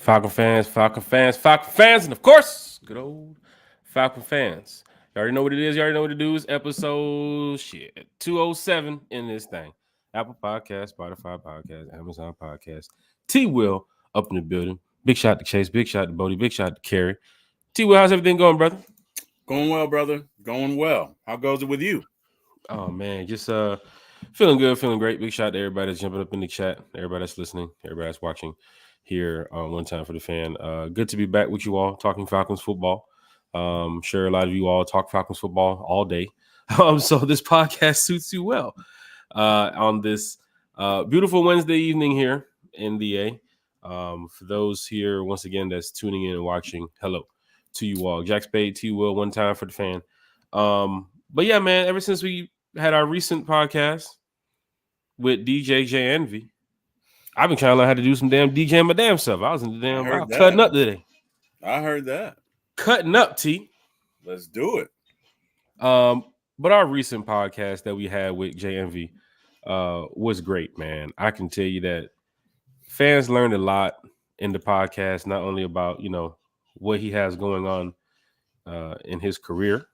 Falcon fans, and of course, good old Falcon fans. You already know what it is. You already know what to do. It's episode 207 in this thing. Apple Podcast, Spotify Podcast, Amazon Podcast. T Will up in the building. Big shot to Chase. Big shot to Bodie. Big shot to Kerry. T Will, how's everything going, brother? Going well, brother. Going well. How goes it with you? Oh man, just feeling good, feeling great. Big shout out to everybody that's jumping up in the chat, everybody that's listening, everybody that's watching here on One Time for the Fan. Good to be back with you all talking Falcons football. Sure, a lot of you all talk Falcons football all day. So this podcast suits you well on this beautiful Wednesday evening here in the A. For those here, once again, that's tuning in and watching, hello to you all. Jack Spade, T Will, One Time for the Fan. But yeah, man, ever since we had our recent podcast with DJ J Envy, I've been trying to learn how to do some damn DJing my damn self. I was in the damn house cutting up today. I heard that. Cutting up, T. Let's do it. But our recent podcast that we had with J Envy was great, man. I can tell you that fans learned a lot in the podcast, not only about, what he has going on in his career,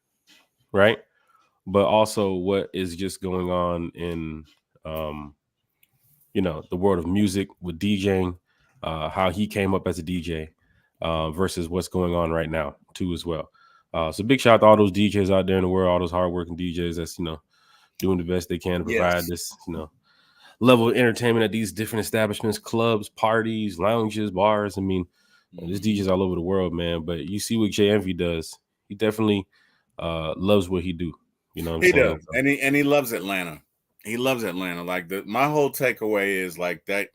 right? But also what is just going on in, the world of music with DJing, how he came up as a DJ versus what's going on right now too as well. So big shout out to all those DJs out there in the world, all those hardworking DJs that's, doing the best they can to provide this, level of entertainment at these different establishments, clubs, parties, lounges, bars. I mean, there's DJs all over the world, man. But you see what J Envy does. He definitely loves what he do. You know what I'm saying? Does. And he loves Atlanta. He loves Atlanta. Like my whole takeaway is like that.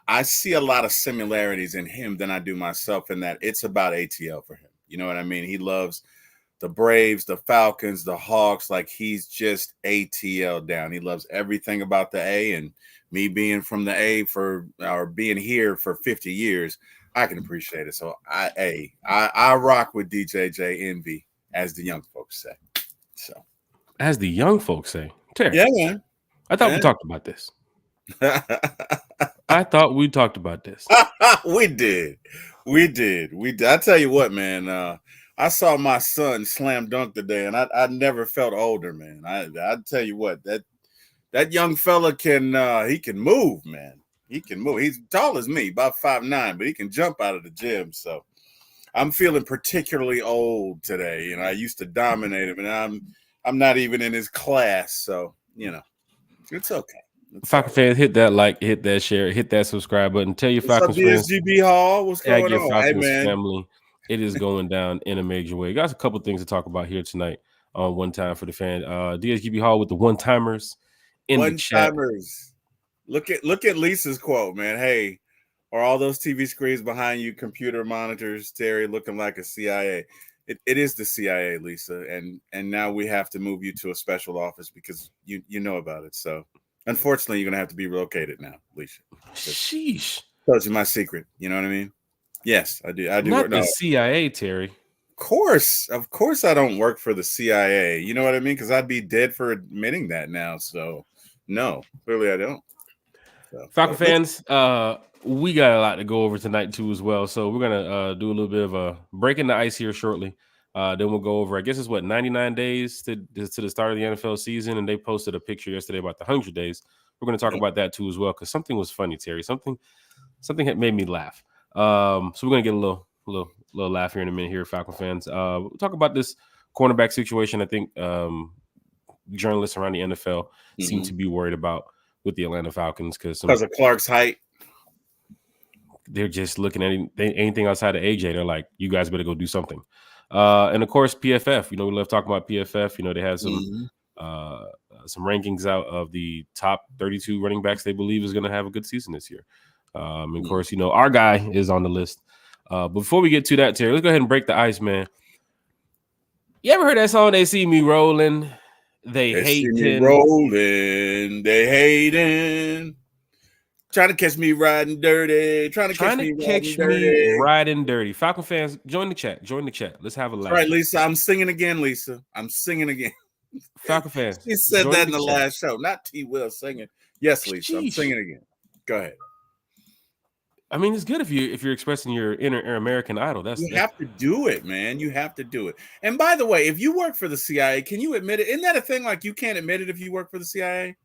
I see a lot of similarities in him than I do myself in that it's about ATL for him. You know what I mean? He loves the Braves, the Falcons, the Hawks. Like he's just ATL down. He loves everything about the A, and me being from the A or being here for 50 years, I can appreciate it. So I rock with DJ J Envy, as the young folks say. So. As the young folks say. Terry, yeah, man. I thought we talked about this. I thought we talked about this. We did. I tell you what, man. I saw my son slam dunk today, and I never felt older, man. I tell you what, that young fella can move, man. He can move. He's tall as me, about 5'9", but he can jump out of the gym. So I'm feeling particularly old today. I used to dominate him, and I'm not even in his class, so it's okay. Falcon fans, hit that like, hit that share, hit that subscribe button. Tell your Falcons friends. DSGB Hall, what's going on? Falcons family, it is going down in a major way. Got a couple things to talk about here tonight on One Time for the Fan. DSGB Hall with the one-timers in the chat. One-timers. Look at Lisa's quote, man. Hey, are all those TV screens behind you computer monitors, Terry, looking like a CIA? It is the CIA, Lisa, and now we have to move you to a special office because you know about it. So unfortunately, you're gonna have to be relocated now, Lisa. Sheesh. Tells you my secret. You know what I mean? Yes, I do. Not the CIA, Terry. Of course, I don't work for the CIA. You know what I mean? Because I'd be dead for admitting that now. So no, clearly I don't. So, Falcon fans, we got a lot to go over tonight too as well. So we're gonna do a little bit of a breaking the ice here shortly. Then we'll go over, I guess it's 99 days to the start of the NFL season, and they posted a picture yesterday about the 100 days. We're going to talk about that too as well because something was funny, Terry. Something had made me laugh. So we're going to get a little laugh here in a minute here, Falcon fans. We'll talk about this cornerback situation. I think journalists around the NFL seem to be worried about with the Atlanta Falcons because of Clark's height. They're just looking at anything outside of AJ. They're like, you guys better go do something. And of course, PFF. We love talking about PFF. They had some rankings out of the top 32 running backs they believe is going to have a good season this year. And of course, our guy is on the list. But before we get to that, Terry, let's go ahead and break the ice, man. You ever heard that song? They see me rolling, they hating. See me rolling, they hating. Trying to catch me riding dirty. Trying to catch me riding dirty. Falcon fans, join the chat. Let's have a laugh. All right, Lisa. I'm singing again, Lisa. Falcon fans. She said that in the last show. Not T. Will singing. Yes, Lisa. I'm singing again. Go ahead. I mean, it's good if you're expressing your inner American idol. That's You have to do it, man. You have to do it. And by the way, if you work for the CIA, can you admit it? Isn't that a thing? Like you can't admit it if you work for the CIA?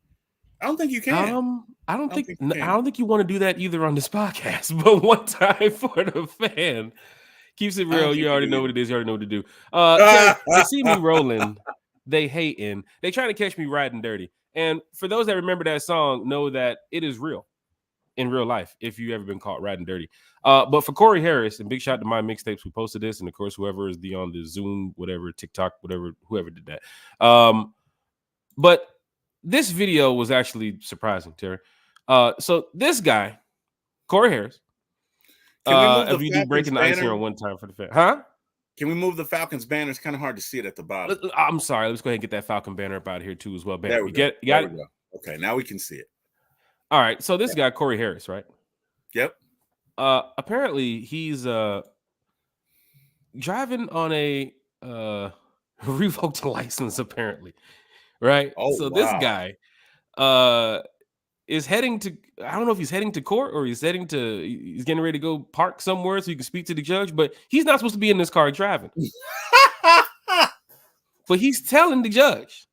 I don't think you can. I don't I don't think think you I can. don't think you want to do that either on this podcast. But one time for the fan, keeps it I don't real. think You you already do know either. what it is. You already know what to do. Terry, they see me rolling. They hating. They trying to catch me riding dirty. And for those that remember that song, know that it is real in real life if you ever been caught riding dirty. But for Corey Harris, and big shout to my mixtapes who posted this, and of course whoever is on the Zoom, whatever, TikTok, whatever, whoever did that. But this video was actually surprising, Terry. So this guy, Corey Harris, Can we move the if you do Falcons breaking the ice banner? here on one time for the fan, huh? Can we move the Falcons banner? It's kind of hard to see it at the bottom. I'm sorry. Let's go ahead and get that Falcon banner up out of here too as well. Bam. There we go. You got it. Go. Okay, now we can see it. All right. So this guy, Corey Harris, right? Yep. Apparently he's driving on a revoked license, apparently. Right. Oh, So wow. this guy is heading to, I don't know if he's heading to court or he's getting ready to go park somewhere so he can speak to the judge, but he's not supposed to be in this car driving. But he's telling the judge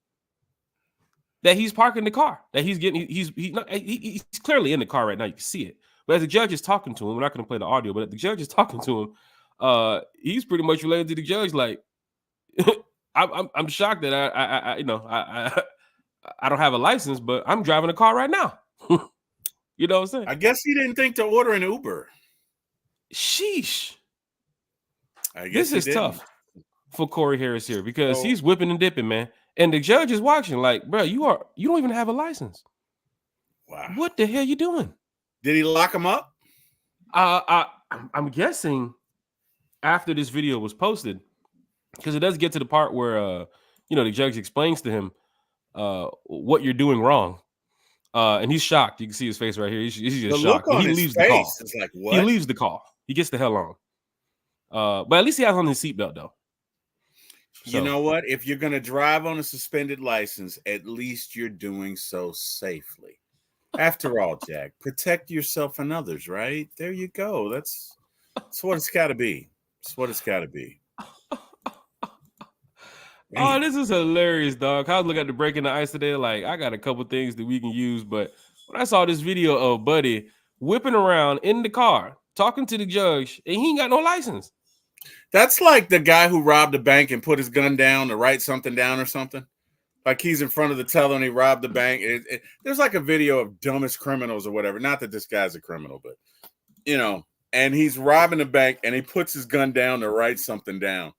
that he's parking the car, that he's clearly in the car right now. You can see it. But as the judge is talking to him, we're not going to play the audio, but the judge is talking to him. He's pretty much related to the judge. Like, I'm shocked that I don't have a license, but I'm driving a car right now. You know what I'm saying? I guess he didn't think to order an Uber. Sheesh. I guess this is didn't. tough for Corey Harris here because he's whipping and dipping, man. And the judge is watching like, bro, you don't even have a license. Wow. What the hell you doing? Did he lock him up? I'm guessing after this video was posted, because it does get to the part where the judge explains to him what you're doing wrong. And he's shocked. You can see his face right here. He's just shocked. Look on he his leaves face the call. is like, what? He leaves the call. He gets the hell on. But at least he has on his seatbelt though. So, you know what? If you're gonna drive on a suspended license, at least you're doing so safely. After all, Jack, protect yourself and others, right? There you go. That's what it's got to be. That's what it's got to be. Oh, this is hilarious, dog. I was looking at the breaking the ice today. Like, I got a couple things that we can use, but when I saw this video of Buddy whipping around in the car, talking to the judge, and he ain't got no license. That's like the guy who robbed a bank and put his gun down to write something down or something. Like he's in front of the teller and he robbed the bank. There's like a video of dumbest criminals or whatever. Not that this guy's a criminal, but and he's robbing a bank and he puts his gun down to write something down.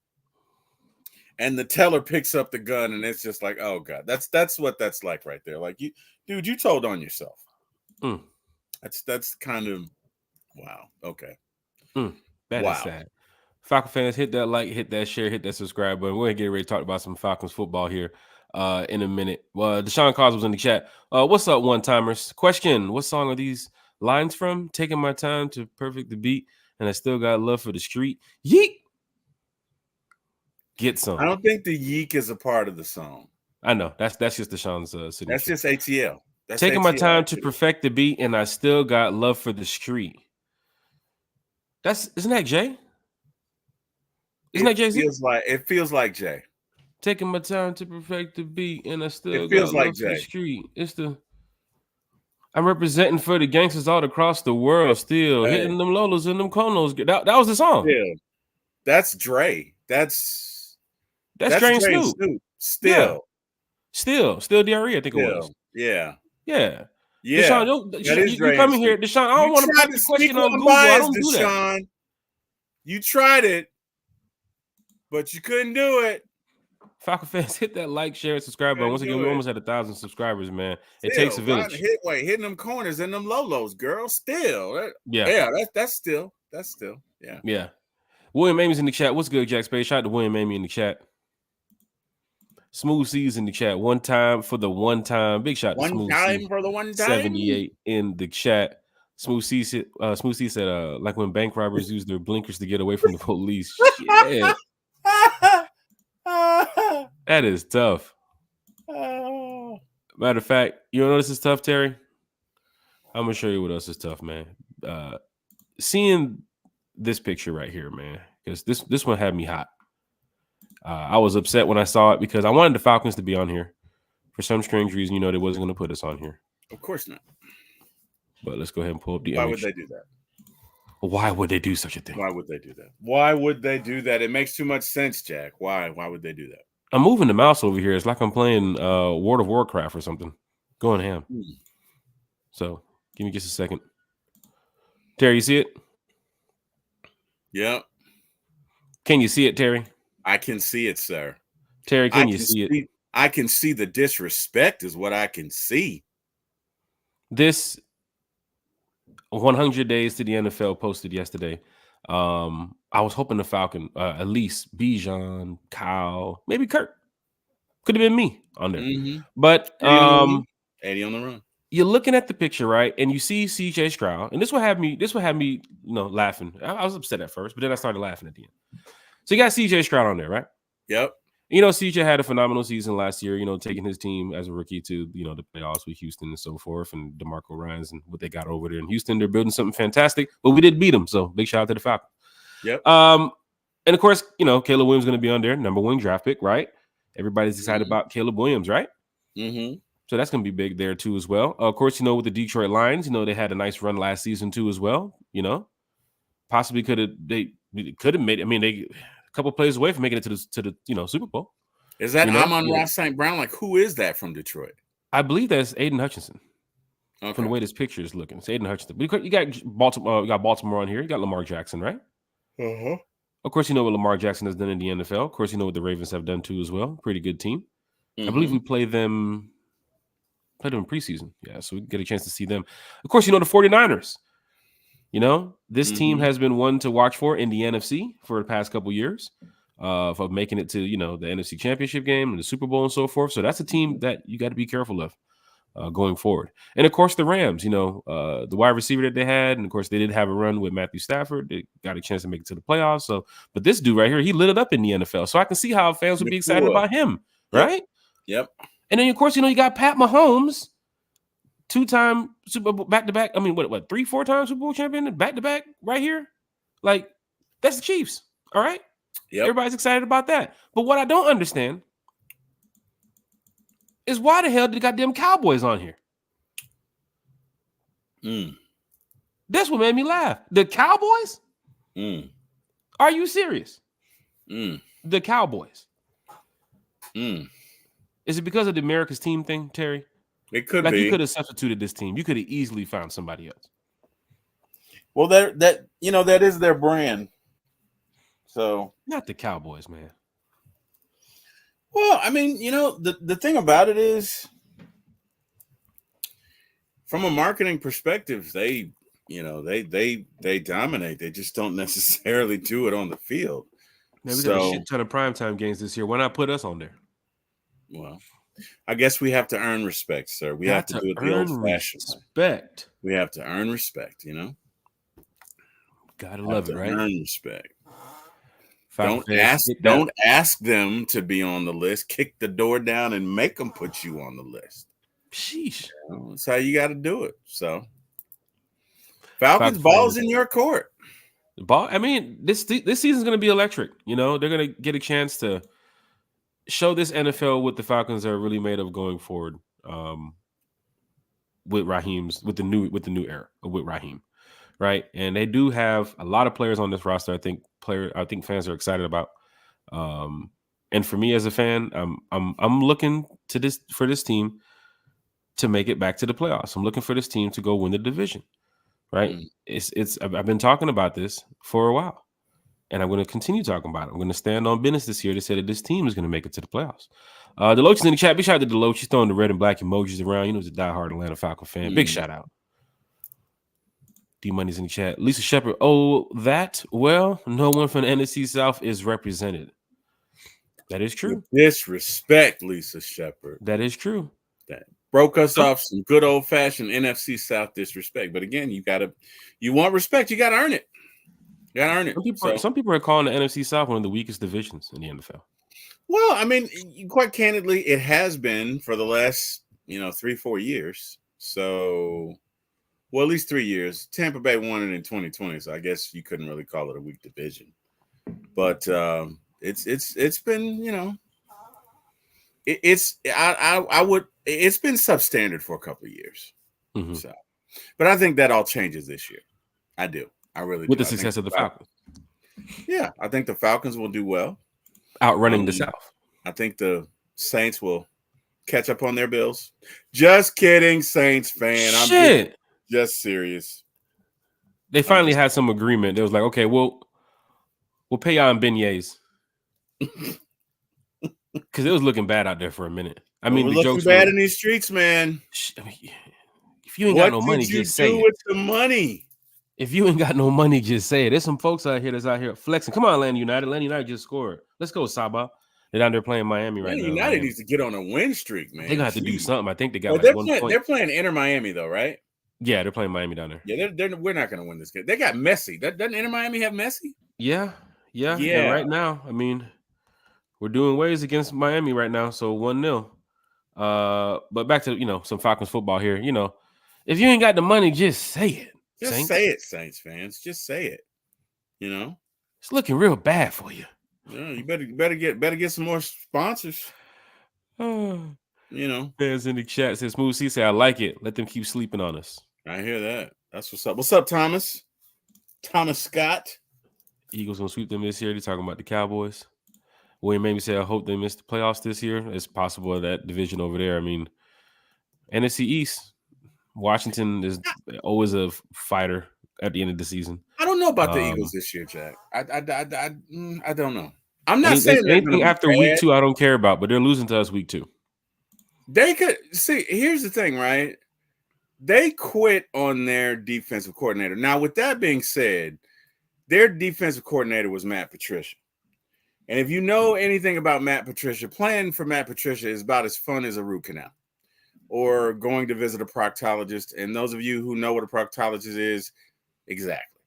And the teller picks up the gun and it's just like, oh God, that's what that's like right there. Like you told on yourself. That's kind of wow. Okay. That is sad. Falcon fans, hit that like, hit that share, hit that subscribe button. We're gonna get ready to talk about some Falcons football here in a minute. Deshaun Cos was in the chat. What's up, one-timers? Question: what song are these lines from? Taking my time to perfect the beat, and I still got love for the street. Yeet. Get some. I don't think the yeek is a part of the song. I know that's just Deshaun's signature. That's just ATL. That's taking ATL, my time to perfect the beat, and I still got love for the street. Isn't that Jay? Isn't that Jay-Z? It feels like Jay. Taking my time to perfect the beat, and I still it feels got like love Jay. for the street. I'm representing for the gangsters all across the world, still hitting them Lolos and them Konos. That was the song. Yeah, that's Dre. That's Dre and Snoop. Still DRE, I think it was. Yeah. Deshaun, you coming here, Deshaun? I don't want to put the question on Google. I don't do that. You tried it, but you couldn't do it. Falcon fans, hit that like, share, and subscribe button. Once again, we almost had 1,000 subscribers, man. It takes a village. Hitting them corners and them Lolos, girl. Still, that's still. Yeah. William Amy's in the chat. What's good, Jack Spade? Shout out to William Amy in the chat. Smooth C's in the chat. One time for the one time. Big shout to Smooth C. For the one time. 78 in the chat. Smooth C said, like when bank robbers use their blinkers to get away from the police. Shit. That is tough. Matter of fact, you know this is tough, Terry? I'm gonna show you what else is tough, man. seeing this picture right here, man, because this one had me hot. I was upset when I saw it because I wanted the Falcons to be on here. For some strange reason, they wasn't going to put us on here. Of course not. But let's go ahead and pull up the Why image. would they do that? Why would they do such a thing? Why would they do that? Why would they do that? It makes too much sense, Jack. Why would they do that? I'm moving the mouse over here. It's like I'm playing World of Warcraft or something. Going ham. So give me just a second. Terry, you see it? Yep. Can you see it, Terry? I can see it, sir. Terry, can you see it? I can see the disrespect is what I can see. This 100 Days to the NFL posted yesterday. I was hoping the Falcon, at least Bijan, Kyle, maybe Kurt. Could have been me on there. Mm-hmm. But Eddie on the run. You're looking at the picture, right? And you see CJ Stroud. And this would have me, laughing. I was upset at first, but then I started laughing at the end. So you got CJ Stroud on there, right? Yep. CJ had a phenomenal season last year, taking his team as a rookie to, the playoffs with Houston and so forth, and DeMarco Ryans and what they got over there in Houston. They're building something fantastic, but we did beat them. So big shout out to the Falcons. Yep. And of course, Caleb Williams is going to be on there, number 1 draft pick, right? Everybody's excited about Caleb Williams, right? Mm-hmm. So that's going to be big there too as well. Of course, with the Detroit Lions, they had a nice run last season too as well. Possibly could have made. I mean, they a couple plays away from making it to the Super Bowl. Is that Amon-Ra St. Brown? Like, who is that from Detroit? I believe that's Aiden Hutchinson. Okay. From the way this picture is looking, it's Aiden Hutchinson. But you got Baltimore. You got Baltimore on here. You got Lamar Jackson, right? Uh-huh. Of course, what Lamar Jackson has done in the NFL. Of course, what the Ravens have done too as well. Pretty good team. Mm-hmm. I believe we played them in preseason. Yeah, so we get a chance to see them. Of course, the 49ers. This team has been one to watch for in the NFC for the past couple years, of making it to, the NFC Championship game and the Super Bowl and so forth. So that's a team that you got to be careful of going forward. And of course, the Rams, the wide receiver that they had, and of course, they did have a run with Matthew Stafford. They got a chance to make it to the playoffs. So, but this dude right here, he lit it up in the NFL. So I can see how fans would be excited about him, right? Yep. And then, of course, you got Pat Mahomes, 2-time Super Bowl back-to-back. I mean, what 3-4 times Super Bowl champion back-to-back right here? Like, that's the Chiefs, all right? Yep. Everybody's excited about that. But what I don't understand is why the hell did the goddamn Cowboys on here? That's what made me laugh. The Cowboys? Are you serious? The Cowboys. Is it because of the America's team thing, Terry? It could be. You could have substituted this team. You could have easily found somebody else. Well, that is their brand. So not the Cowboys, man. Well, I mean, the thing about it is, from a marketing perspective, they dominate. They just don't necessarily do it on the field. Man, we got a shit ton of primetime games this year. Why not put us on there? Well, I guess we have to earn respect, sir. We have to do it the old-fashioned way. We have to earn respect, Gotta love it, right? Earn respect. Don't ask them to be on the list. Kick the door down and make them put you on the list. Sheesh. That's how you got to do it. So, Falcons ball's in your court. I mean, this season's going to be electric. They're going to get a chance to show this NFL what the Falcons are really made of going forward. With the new era with Raheem, right? And they do have a lot of players on this roster. I think fans are excited about. And for me as a fan, I'm looking for this team to make it back to the playoffs. I'm looking for this team to go win the division, right? I've been talking about this for a while, and I'm going to continue talking about it. I'm going to stand on business this year to say that this team is going to make it to the playoffs. Deloach is in the chat. Big shout out to Deloach. She's throwing the red and black emojis around. He's a diehard Atlanta Falcon fan. Big shout out. D Money's in the chat. Lisa Shepard. Oh, well, no one from the NFC South is represented. That is true. Disrespect, Lisa Shepard. That is true. That broke us off some good old-fashioned NFC South disrespect. But again, you want respect, you gotta earn it. You gotta earn it. Some people are calling the NFC South one of the weakest divisions in the NFL. Well, I mean, quite candidly, it has been for the last 3-4 years. So Well, at least 3 years. Tampa Bay won it in 2020, so I guess you couldn't really call it a weak division. But it's been, I would, it's been substandard for a couple of years. Mm-hmm. So, but I think that all changes this year. I do. I really With do. the success of the Falcons. Yeah, I think the Falcons will do well. Outrunning the South. I think the Saints will catch up on their bills. Just kidding, Saints fan. Shit. I'm just serious. They finally had some agreement. They was like, okay, we'll pay y'all in beignets. Because it was looking bad out there for a minute. I mean, the jokes bad in these streets, man. If you ain't got no money, just say it. What did you do with the money? If you ain't got no money, just say it. There's some folks out here that's out here flexing. Come on, Atlanta United. Atlanta United just scored. Let's go, Saba. They're down there playing Miami right now. United needs to get on a win streak, man. They're going to have to do something. I think they got like 1 point. They're playing Inter Miami, though, right? Yeah, they're playing Miami down there. Yeah, we're not going to win this game. They got Messi. Doesn't Inter Miami have Messi? Yeah. And right now, I mean, we're doing ways against Miami right now, so 1-0. But back to, some Falcons football here. If you ain't got the money, just say it. Just say it, Saints fans. Just say it. It's looking real bad for you. Yeah, you better get some more sponsors. Fans in the chat says Smooth C say I like it. Let them keep sleeping on us. I hear that. That's what's up. What's up, Thomas? Thomas Scott. Eagles gonna sweep them this year. They're talking about the Cowboys. William made me say I hope they miss the playoffs this year. It's possible that division over there. I mean, NFC East. Washington is always a fighter at the end of the season. I don't know about the Eagles this year, Jack. I don't know. I'm not saying anything after week 2 I don't care about, but they're losing to us week 2. They could see. Here's the thing, right? They quit on their defensive coordinator. Now, with that being said, their defensive coordinator was Matt Patricia. And if you know anything about Matt Patricia, playing for Matt Patricia is about as fun as a root canal or going to visit a proctologist. And those of you who know what a proctologist is, exactly.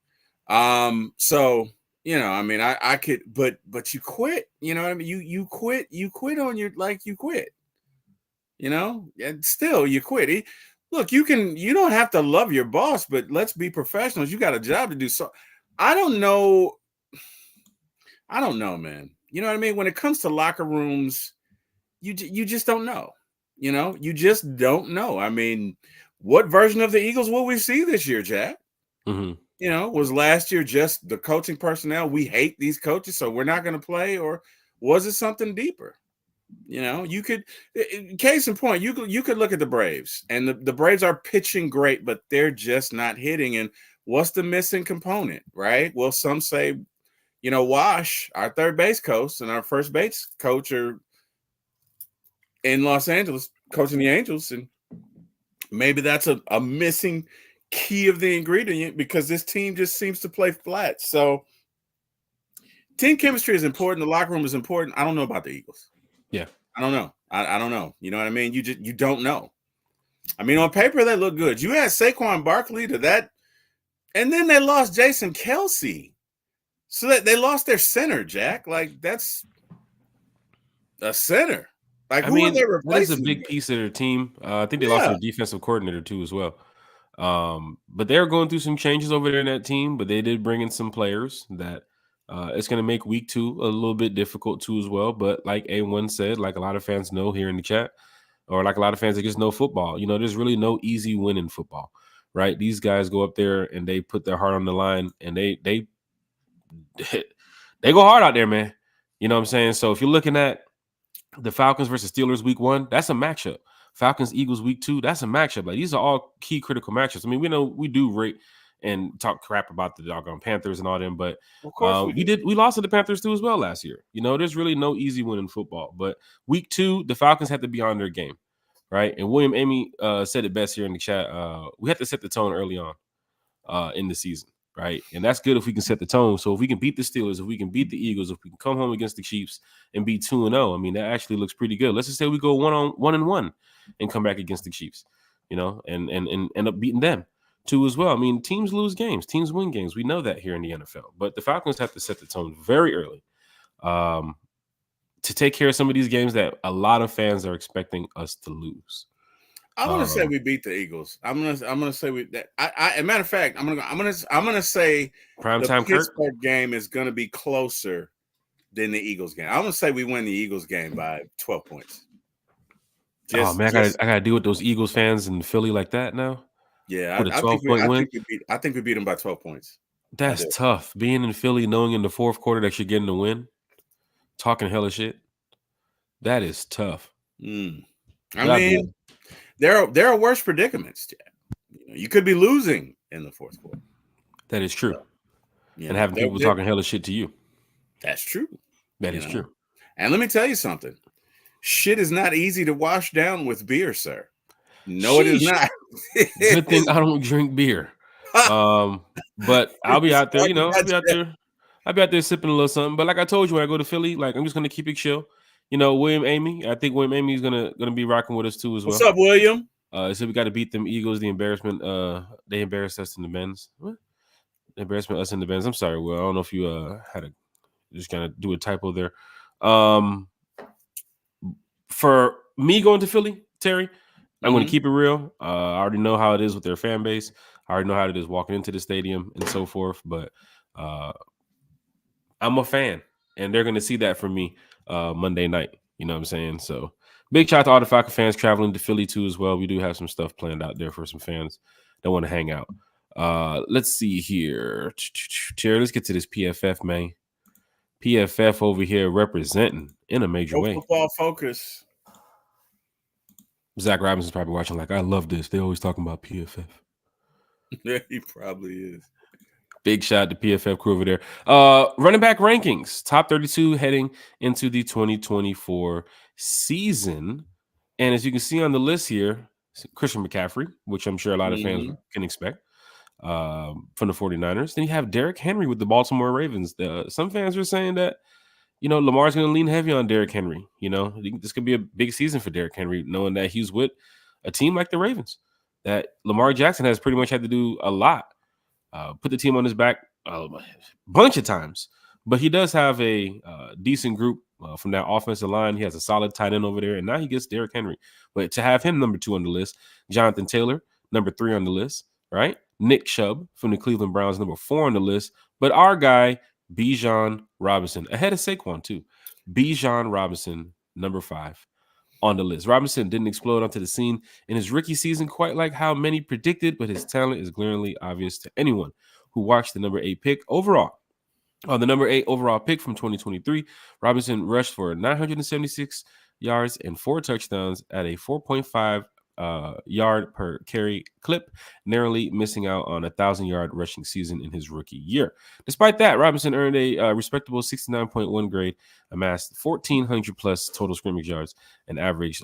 So, I mean, I could, but you quit, you know what I mean? You quit on your, you quit, and still you quit. Look, you don't have to love your boss, but let's be professionals. You got a job to do. So I don't know, man. You know what I mean? When it comes to locker rooms, you just don't know. You just don't know. I mean, what version of the Eagles will we see this year, Jack? Mm-hmm. Was last year just the coaching personnel? We hate these coaches, so we're not going to play, or was it something deeper? You could, case in point, you could look at the Braves, and the Braves are pitching great, but they're just not hitting. And what's the missing component, right? Well, some say, Wash, our third base coach, and our first base coach are in Los Angeles coaching the Angels, and maybe that's a missing key of the ingredient because this team just seems to play flat. So team chemistry is important. The locker room is important. I don't know about the Eagles. Yeah. I don't know. I don't know. You know what I mean? You don't know. I mean, on paper, they look good. You had Saquon Barkley to that, and then they lost Jason Kelce. So that they lost their center, Jack. That's a center. Who are they replacing? That is a big piece of their team. I think they lost their defensive coordinator too as well. But they're going through some changes over there in that team, but they did bring in some players that it's going to make week 2 a little bit difficult too as well. But like A1 said, like a lot of fans know here in the chat, or like a lot of fans that just know football, there's really no easy win in football, right? These guys go up there and they put their heart on the line, and they go hard out there, man. You know what I'm saying? So if you're looking at the Falcons versus Steelers week 1, that's a matchup. Falcons Eagles week 2, that's a matchup. These are all key critical matchups. I mean, we know we do rate and talk crap about the doggone Panthers and all them, but of course we lost to the Panthers too as well last year. There's really no easy win in football. But week 2, the Falcons have to be on their game, right? And William Amy said it best here in the chat. We have to set the tone early on in the season. Right. And that's good if we can set the tone. So if we can beat the Steelers, if we can beat the Eagles, if we can come home against the Chiefs and be 2-0, I mean, that actually looks pretty good. Let's just say we go 1-1 and come back against the Chiefs, and end up beating them too as well. I mean, teams lose games, teams win games. We know that here in the NFL, but the Falcons have to set the tone very early to take care of some of these games that a lot of fans are expecting us to lose. I'm gonna say we beat the Eagles. I'm gonna say we. That, as a matter of fact, I'm gonna say the Primetime Kirk. Pittsburgh game is gonna be closer than the Eagles game. I'm gonna say we win the Eagles game by 12 points. Oh man, I gotta deal with those Eagles fans in Philly like that now. Yeah, With a 12-point win. I think we beat them by 12 points. That's tough. Being in Philly, knowing in the fourth quarter that you're getting the win, talking hella shit. That is tough. I mean, there are worse predicaments. You could be losing in the fourth quarter. That is true. And having people talking hella shit to you. That's true. That is true. And let me tell you something. Shit is not easy to wash down with beer, sir. No, It is not. Good thing I don't drink beer. But I'll be out there, I'll be out there sipping a little something. But like I told you, when I go to Philly, like I'm just gonna keep it chill. William Amy. I think William Amy is gonna be rocking with us too as well. What's up, William? So we got to beat them Eagles. The embarrassment. They embarrassed us in the men's. What? Embarrassment us in the men's. I'm sorry, Will. I don't know if you had to just kind of do a typo there. For me going to Philly, Terry, I'm going to keep it real. I already know how it is with their fan base. I already know how it is walking into the stadium and so forth. But I'm a fan, and they're going to see that from me Monday night. You know what I'm saying? So big shout out to all the Falcon fans traveling to Philly too as well. We do have some stuff planned out there for some fans that want to hang out. Let's see here. Terry, let's get to this PFF, man. PFF over here representing in a major way. Football focus. Zach Robinson's probably watching like, I love this. They always talking about PFF. Yeah, he probably is. Big shout out to PFF crew over there. Running back rankings, top 32 heading into the 2024 season. And as you can see on the list here, Christian McCaffrey, which I'm sure a lot of fans can expect from the 49ers. Then you have Derrick Henry with the Baltimore Ravens. Some fans are saying that, Lamar's going to lean heavy on Derrick Henry. This could be a big season for Derrick Henry, knowing that he's with a team like the Ravens, that Lamar Jackson has pretty much had to do a lot. Put the team on his back a bunch of times. But he does have a decent group from that offensive line. He has a solid tight end over there, and now he gets Derrick Henry. But to have him number 2 on the list, Jonathan Taylor, number 3 on the list, right? Nick Chubb from the Cleveland Browns, number 4 on the list. But our guy, Bijan Robinson, ahead of Saquon too. Bijan Robinson, number 5 on the list. Robinson didn't explode onto the scene in his rookie season quite like how many predicted, but his talent is glaringly obvious to anyone who watched the number 8 pick overall. On the number 8 overall pick from 2023, Robinson rushed for 976 yards and 4 touchdowns at a 4.5 yard per carry clip, narrowly missing out on a 1,000-yard rushing season in his rookie year. Despite that, Robinson earned a respectable 69.1 grade, amassed 1,400 plus total scrimmage yards, and averaged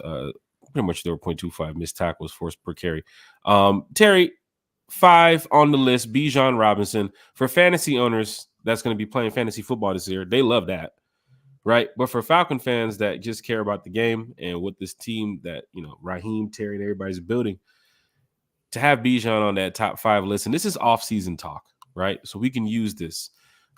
pretty much 0.25 missed tackles forced per carry. Terry, 5 on the list, Bijan Robinson. For fantasy owners that's going to be playing fantasy football this year, they love that. Right. But for Falcon fans that just care about the game and with this team that, Raheem, Terry, and everybody's building, to have Bijan on that top 5 list, and this is off-season talk, right? So we can use this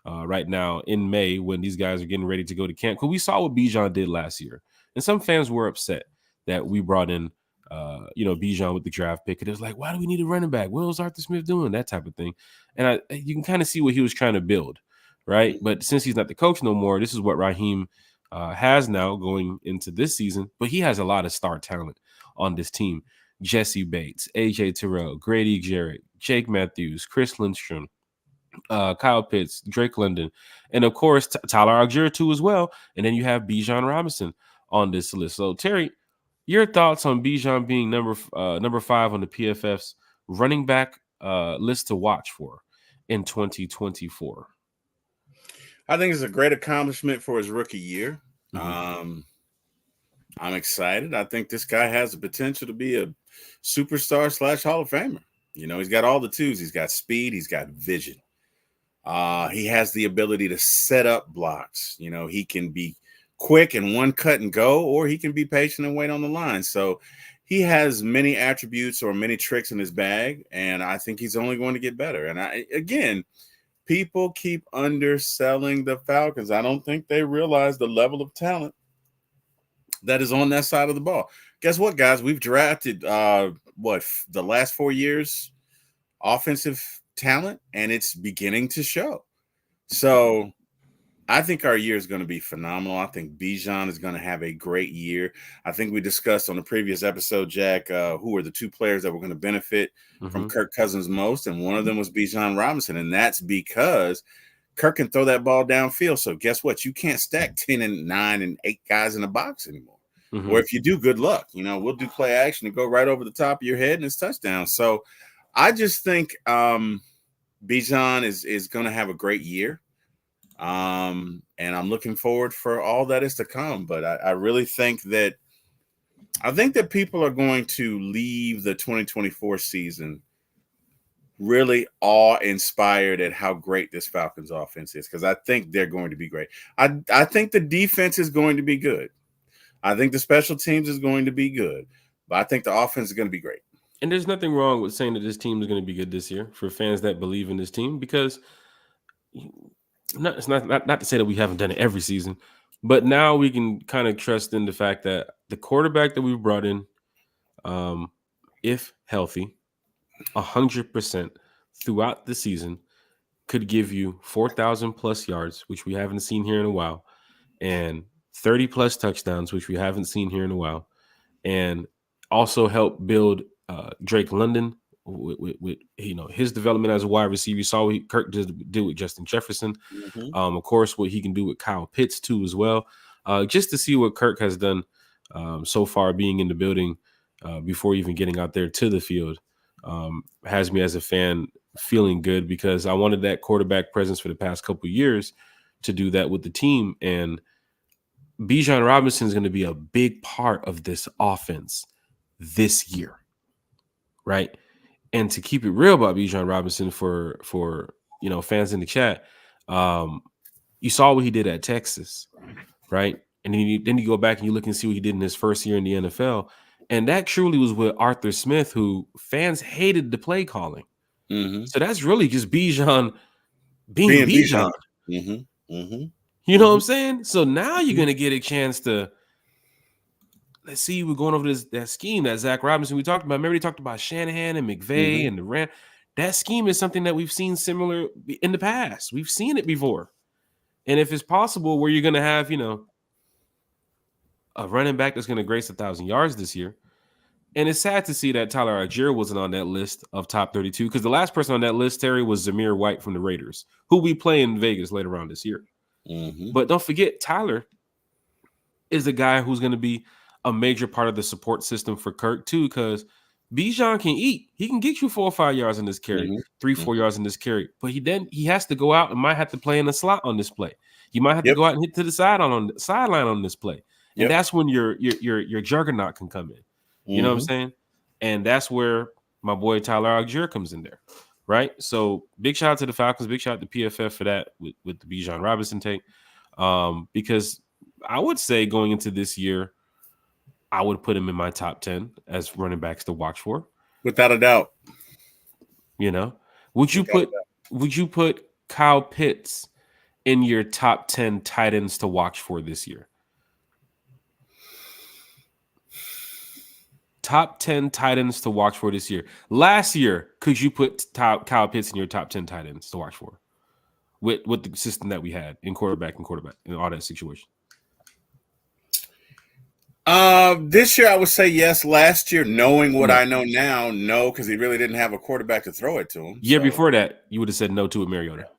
right now in May when these guys are getting ready to go to camp. Because we saw what Bijan did last year. And some fans were upset that we brought in, Bijan with the draft pick. And it was like, why do we need a running back? What was Arthur Smith doing? That type of thing. And you can kind of see what he was trying to build. Right. But since he's not the coach no more, this is what Raheem has now going into this season. But he has a lot of star talent on this team. Jesse Bates, AJ Terrell, Grady Jarrett, Jake Matthews, Chris Lindstrom, Kyle Pitts, Drake London, and of course, Tyler Algier too as well. And then you have Bijan Robinson on this list. So Terry, your thoughts on Bijan being number 5 on the PFF's running back list to watch for in 2024? I think it's a great accomplishment for his rookie year. I'm excited. I think this guy has the potential to be a superstar / Hall of Famer. He's got all the twos. He's got speed. He's got vision. He has the ability to set up blocks. He can be quick and one cut and go, or he can be patient and wait on the line. So he has many attributes or many tricks in his bag, and I think he's only going to get better. And people keep underselling the Falcons. I don't think they realize the level of talent that is on that side of the ball. Guess what, guys? We've drafted the last 4 years offensive talent, and it's beginning to show. So I think our year is going to be phenomenal. I think Bijan is going to have a great year. I think we discussed on the previous episode, Jack, who are the two players that were going to benefit from Kirk Cousins most, and one of them was Bijan Robinson, and that's because Kirk can throw that ball downfield. So guess what? You can't stack 10 and 9 and 8 guys in a box anymore. Or if you do, good luck. We'll do play action and go right over the top of your head and it's touchdown. So I just think Bijan is going to have a great year. And I'm looking forward for all that is to come. But I really think that people are going to leave the 2024 season really awe-inspired at how great this Falcons offense is, because I think they're going to be great. I think the defense is going to be good. I think the special teams is going to be good. But I think the offense is going to be great. And there's nothing wrong with saying that this team is going to be good this year for fans that believe in this team, because it's not to say that we haven't done it every season, but now we can kind of trust in the fact that the quarterback that we've brought in, if healthy, 100% throughout the season, could give you 4,000 plus yards, which we haven't seen here in a while, and 30 plus touchdowns, which we haven't seen here in a while, and also help build Drake London with his development as a wide receiver. You saw what Kirk did with Justin Jefferson. Of course, what he can do with Kyle Pitts too as well. Just to see what Kirk has done so far, being in the building before even getting out there to the field, has me as a fan feeling good, because I wanted that quarterback presence for the past couple of years to do that with the team. And Bijan Robinson is going to be a big part of this offense this year, right? And to keep it real about Bijan Robinson for fans in the chat, you saw what he did at Texas, right? And then you go back and you look and see what he did in his first year in the NFL, and that truly was with Arthur Smith, who fans hated the play calling. So that's really just Bijan being Bijan. You know what I'm saying? So now you're gonna get a chance to. Let's see, we're going over that scheme that Zach Robinson we talked about. Remember, he talked about Shanahan and McVay and the Rams. That scheme is something that we've seen similar in the past. We've seen it before. And if it's possible where you're going to have, a running back that's going to grace 1,000 yards this year. And it's sad to see that Tyler Algier wasn't on that list of top 32, because the last person on that list, Terry, was Zamir White from the Raiders, who we play in Vegas later on this year. But don't forget, Tyler is a guy who's going to be a major part of the support system for Kirk too, because Bijan can eat. He can get you 4 or 5 yards in this carry, 3-4 yards in this carry. But he has to go out and might have to play in the slot on this play. You might have to go out and hit to the sideline on this play. And that's when your juggernaut can come in. You know what I'm saying? And that's where my boy Tyler Algier comes in there. Right? So big shout out to the Falcons, big shout out to PFF for that with the Bijan Robinson take. Because I would say going into this year, I would put him in my top 10 as running backs to watch for. Without a doubt. Would you put Kyle Pitts in your top 10 tight ends to watch for this year? Top 10 tight ends to watch for this year. Last year, could you put Kyle Pitts in your top 10 tight ends to watch for with the system that we had in quarterback in all that situation? This year I would say yes. Last year, knowing what I know now, no, because he really didn't have a quarterback to throw it to him. Year before that, you would have said no to it, Mariota.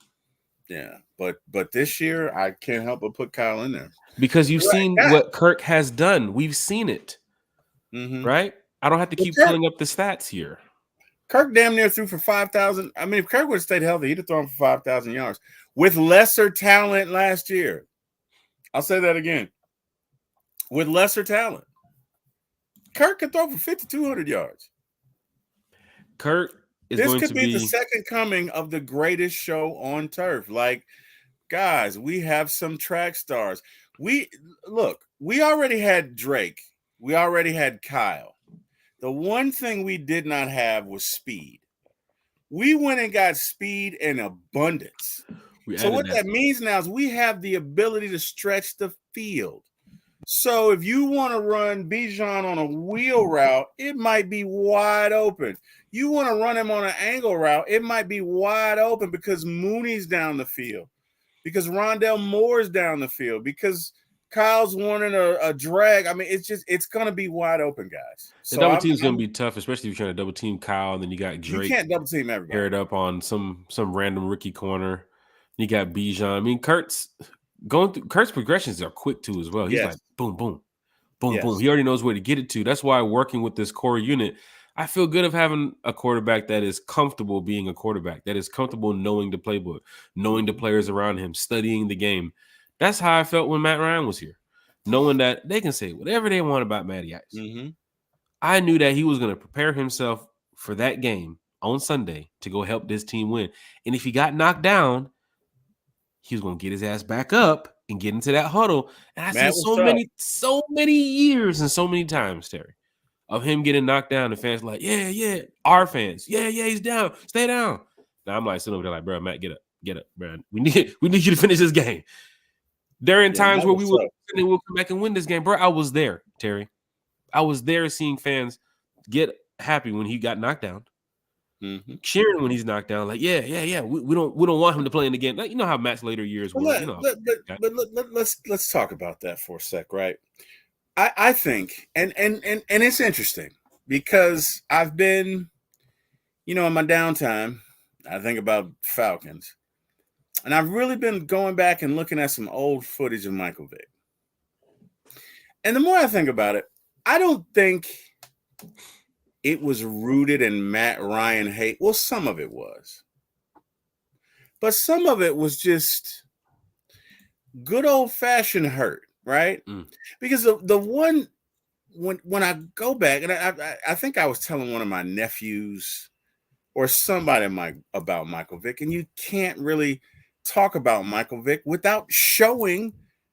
Yeah, but this year I can't help but put Kyle in there, because you've seen what Kirk has done. We've seen it, right? I don't have to keep pulling up the stats here. Kirk damn near threw for 5,000. I mean, if Kirk would have stayed healthy, he'd have thrown for 5,000 yards with lesser talent last year. I'll say that again. With lesser talent, Kirk could throw for 5,200 yards. Kirk is this going could to be the second coming of the greatest show on turf. Like, guys, we have some track stars. We already had Drake. We already had Kyle. The one thing we did not have was speed. We went and got speed in abundance. So what that means now is we have the ability to stretch the field. So if you want to run Bijan on a wheel route, it might be wide open. You want to run him on an angle route, it might be wide open because Mooney's down the field, because Rondell Moore's down the field, because Kyle's wanting a drag. I mean, it's going to be wide open, guys. The So double team is going to be tough, especially if you're trying to double team Kyle, and then you got Drake. You can't double team everybody. Paired up on some random rookie corner. You got Bijan. I mean, Kurt's progressions are quick too as well. He's like boom, boom, boom, boom. He already knows where to get it to. That's why working with this core unit, I feel good of having a quarterback that is comfortable being a quarterback, that is comfortable knowing the playbook, knowing the players around him, studying the game. That's how I felt when Matt Ryan was here, knowing that they can say whatever they want about Matty Ice. I knew that he was going to prepare himself for that game on Sunday to go help this team win. And if he got knocked down, he was going to get his ass back up and get into that huddle. And I said so many years and so many times, Terry, of him getting knocked down. The fans like, yeah, our fans, yeah, he's down, stay down. Now I'm like sitting over there like, bro, Matt, get up, bro. We need you to finish this game. During times where we'll come back and win this game, bro, I was there, Terry. I was there seeing fans get happy when he got knocked down. Cheering when he's knocked down, like yeah. We don't want him to play in the game. Like, you know how Matt's later years were. Let's talk about that for a sec, right? I think, and it's interesting because I've been, in my downtime, I think about Falcons, and I've really been going back and looking at some old footage of Michael Vick. And the more I think about it, I don't think it was rooted in Matt Ryan hate. Well, some of it was. But some of it was just good old-fashioned hurt, right? Because the one, when I go back, and I think I was telling one of my nephews or somebody about Michael Vick, and you can't really talk about Michael Vick without showing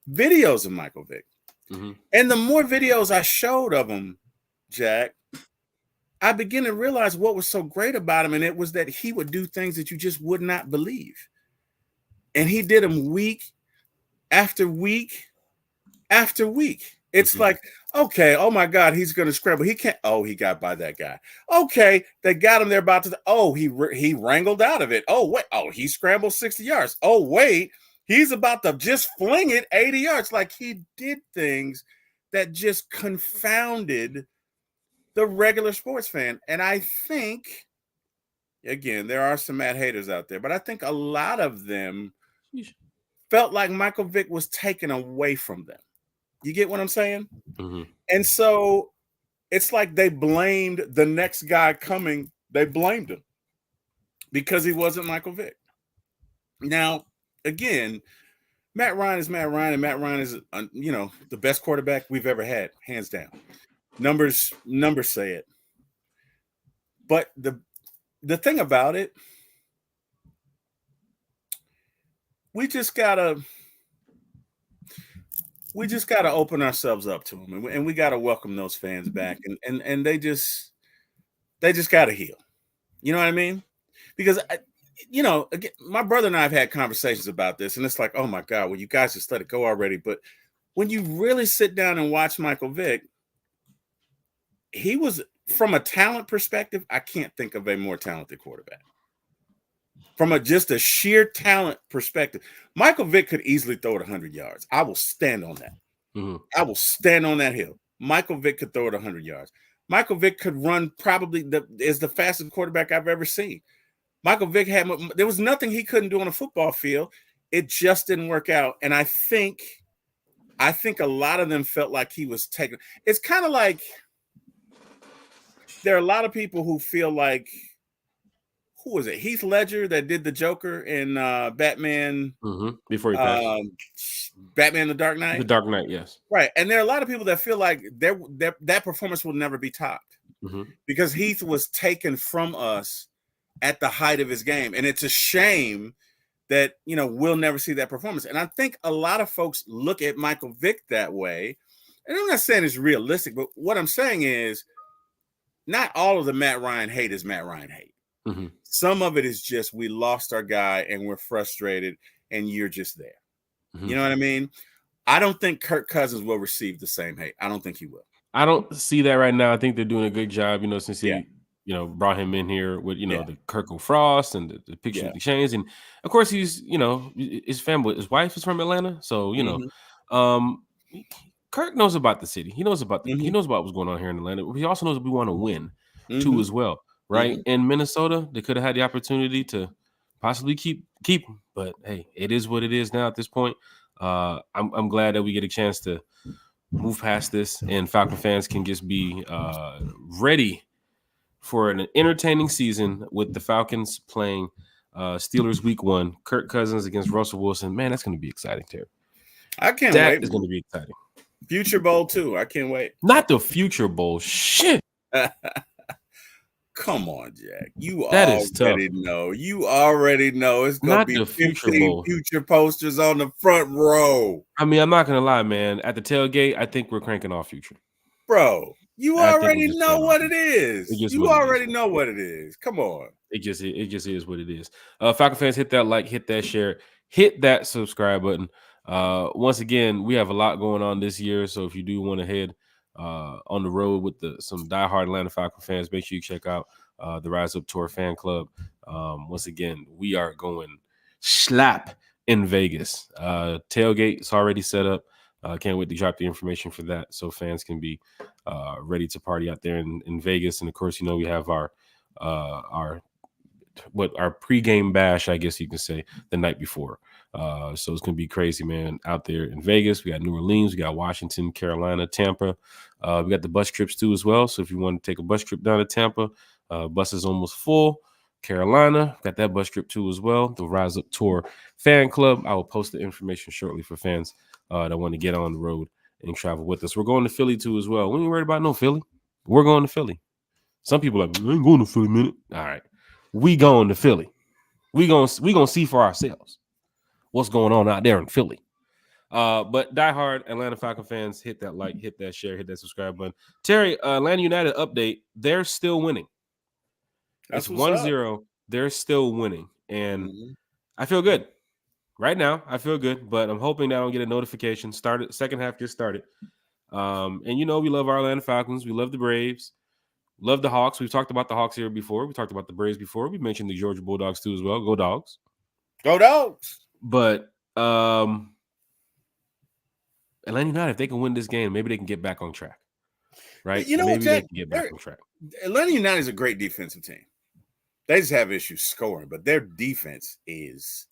videos of Michael Vick. And the more videos I showed of him, Jack, I began to realize what was so great about him, and it was that he would do things that you just would not believe. And he did them week after week after week. It's like, okay, oh my God, he's going to scramble. He can't. Oh, he got by that guy. Okay, they got him there about to. Oh, he wrangled out of it. Oh, wait. Oh, he scrambled 60 yards. Oh, wait. He's about to just fling it 80 yards. Like, he did things that just confounded the regular sports fan. And I think, again, there are some mad haters out there, but I think a lot of them felt like Michael Vick was taken away from them. You get what I'm saying? And so it's like they blamed the next guy coming. They blamed him because he wasn't Michael Vick. Now, again, Matt Ryan is Matt Ryan, and Matt Ryan is, the best quarterback we've ever had, hands down. Numbers say it. But the thing about it, we just gotta open ourselves up to them, and we gotta welcome those fans back, and they just gotta heal. You know what I mean? Because again, my brother and I have had conversations about this, and it's like, oh my God, well, you guys just let it go already. But when you really sit down and watch Michael Vick, he was, from a talent perspective, I can't think of a more talented quarterback. From just a sheer talent perspective, Michael Vick could easily throw it 100 yards. I will stand on that. I will stand on that hill. Michael Vick could throw it 100 yards. Michael Vick could run probably is the fastest quarterback I've ever seen. Michael Vick there was nothing he couldn't do on a football field. It just didn't work out. And I think a lot of them felt like he was taken. It's kind of like there are a lot of people who feel like, who was it? Heath Ledger that did the Joker in Batman before he passed. Batman: The Dark Knight. The Dark Knight, yes. Right, and there are a lot of people that feel like that performance will never be topped because Heath was taken from us at the height of his game, and it's a shame that we'll never see that performance. And I think a lot of folks look at Michael Vick that way, and I'm not saying it's realistic, but what I'm saying is not all of the Matt Ryan hate is Matt Ryan hate. Some of it is just we lost our guy and we're frustrated and you're just there. You know what I mean? I don't think Kirk Cousins will receive the same hate. I don't think he will. I don't see that right now. I think they're doing a good job, since Yeah. he, brought him in here with, Yeah. the Kirkle Frost and the picture with the chains. And of course he's, his family, his wife is from Atlanta. So, Kirk knows about the city. He knows about he knows about what's going on here in Atlanta. He also knows that we want to win too as well. Right. In Minnesota, they could have had the opportunity to possibly keep him. But hey, it is what it is now at this point. I'm glad that we get a chance to move past this and Falcon fans can just be ready for an entertaining season with the Falcons playing Steelers week 1, Kirk Cousins against Russell Wilson. Man, that's going to be exciting, Terry. I can't wait. That is going to be exciting. Future Bowl too. I can't wait. Not the Future Bowl. Shit. Come on, Jack. You already know. You already know it's going to be the Future 15 Bowl. future posters on the front row. I mean, I'm not going to lie, man. At the tailgate, I think we're cranking off Future. Bro, you already know what it is. You already know what it is. Come on. It just is what it is. Falcon fans, hit that like, hit that share, hit that subscribe button. Once again, we have a lot going on this year. So if you do want to head on the road with some diehard Atlanta Falcon fans, make sure you check out the Rise Up Tour fan club. Once again, we are going slap in Vegas. Tailgate is already set up. Can't wait to drop the information for that so fans can be ready to party out there in Vegas. And of course, we have our pregame bash, I guess you can say, the night before. So it's gonna be crazy, man, out there in Vegas. We got New Orleans, we got Washington, Carolina, Tampa. We got the bus trips too as well. So if you want to take a bus trip down to Tampa, bus is almost full. Carolina, got that bus trip too as well. The Rise Up Tour fan club. I will post the information shortly for fans that want to get on the road and travel with us. We're going to Philly too as well. We ain't worried about no Philly. We're going to Philly. Some people are like, I ain't going to Philly, minute. All right. We going to Philly. We gonna see for ourselves what's going on out there in Philly. But diehard Atlanta Falcon fans, hit that like, hit that share, hit that subscribe button. Terry, Atlanta United update. They're still winning. It's 1-0. They're still winning. And I feel good. Right now, I feel good, but I'm hoping that I don't get a notification. Second half just started. And we love our Atlanta Falcons. We love the Braves. Love the Hawks. We've talked about the Hawks here before. We talked about the Braves before. We mentioned the Georgia Bulldogs too as well. Go Dogs. Go Dogs. But Atlanta United, if they can win this game, maybe they can get back on track. Right? Maybe they can get back on track. Atlanta United is a great defensive team. They just have issues scoring, but their defense is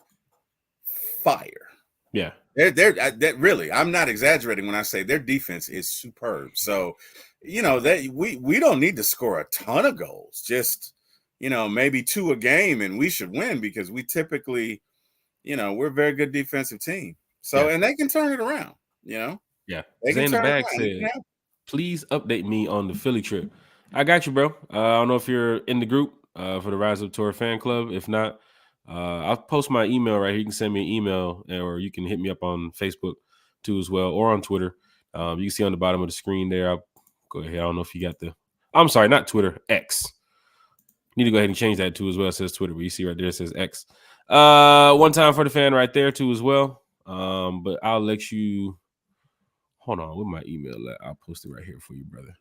fire. Yeah. They're really, I'm not exaggerating when I say their defense is superb. So, we don't need to score a ton of goals, just, maybe 2 a game and we should win because we typically, we're a very good defensive team. So, and they can turn it around, Yeah. They can turn it around. Please update me on the Philly trip. I got you, bro. I don't know if you're in the group for the Rise Up Tour fan club. If not, I'll post my email right here. You can send me an email or you can hit me up on Facebook too as well or on Twitter. You can see on the bottom of the screen there. I'll go ahead. I don't know if you got I'm sorry, not Twitter, X. Need to go ahead and change that too as well. It says Twitter, but you see right there, it says X. One time for the fan right there too as well. But I'll let you hold on with my email. I'll post it right here for you, brother.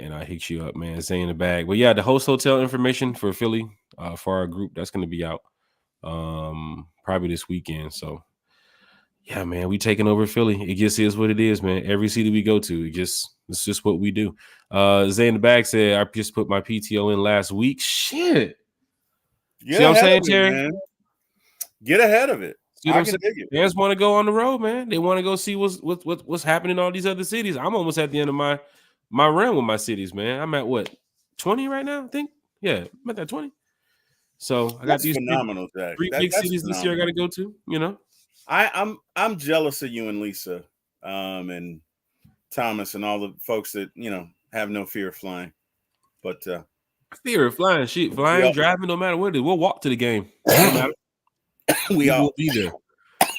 And I hit you up, man. Say in the bag. But yeah, the host hotel information for Philly for our group, that's going to be out probably this weekend. So yeah, man, we taking over Philly. It just is what it is, man. Every city we go to, it's just what we do. Zay in the bag said, I just put my PTO in last week. Shit. See what I'm saying, Terry? Get ahead of it. I can dig it. Fans want to go on the road, man. They want to go see what's happening in all these other cities. I'm almost at the end of my run with my cities, man. I'm at what, 20 right now, I think? Yeah, I'm at that 20. So I got these phenomenal, Jack. Three big cities phenomenal. This year I got to go to, I'm jealous of you and Lisa and Thomas and all the folks that, have no fear of flying. But fear of flying, shit. Flying, driving, no matter what it is. We'll walk to the game. No matter. We all will be there.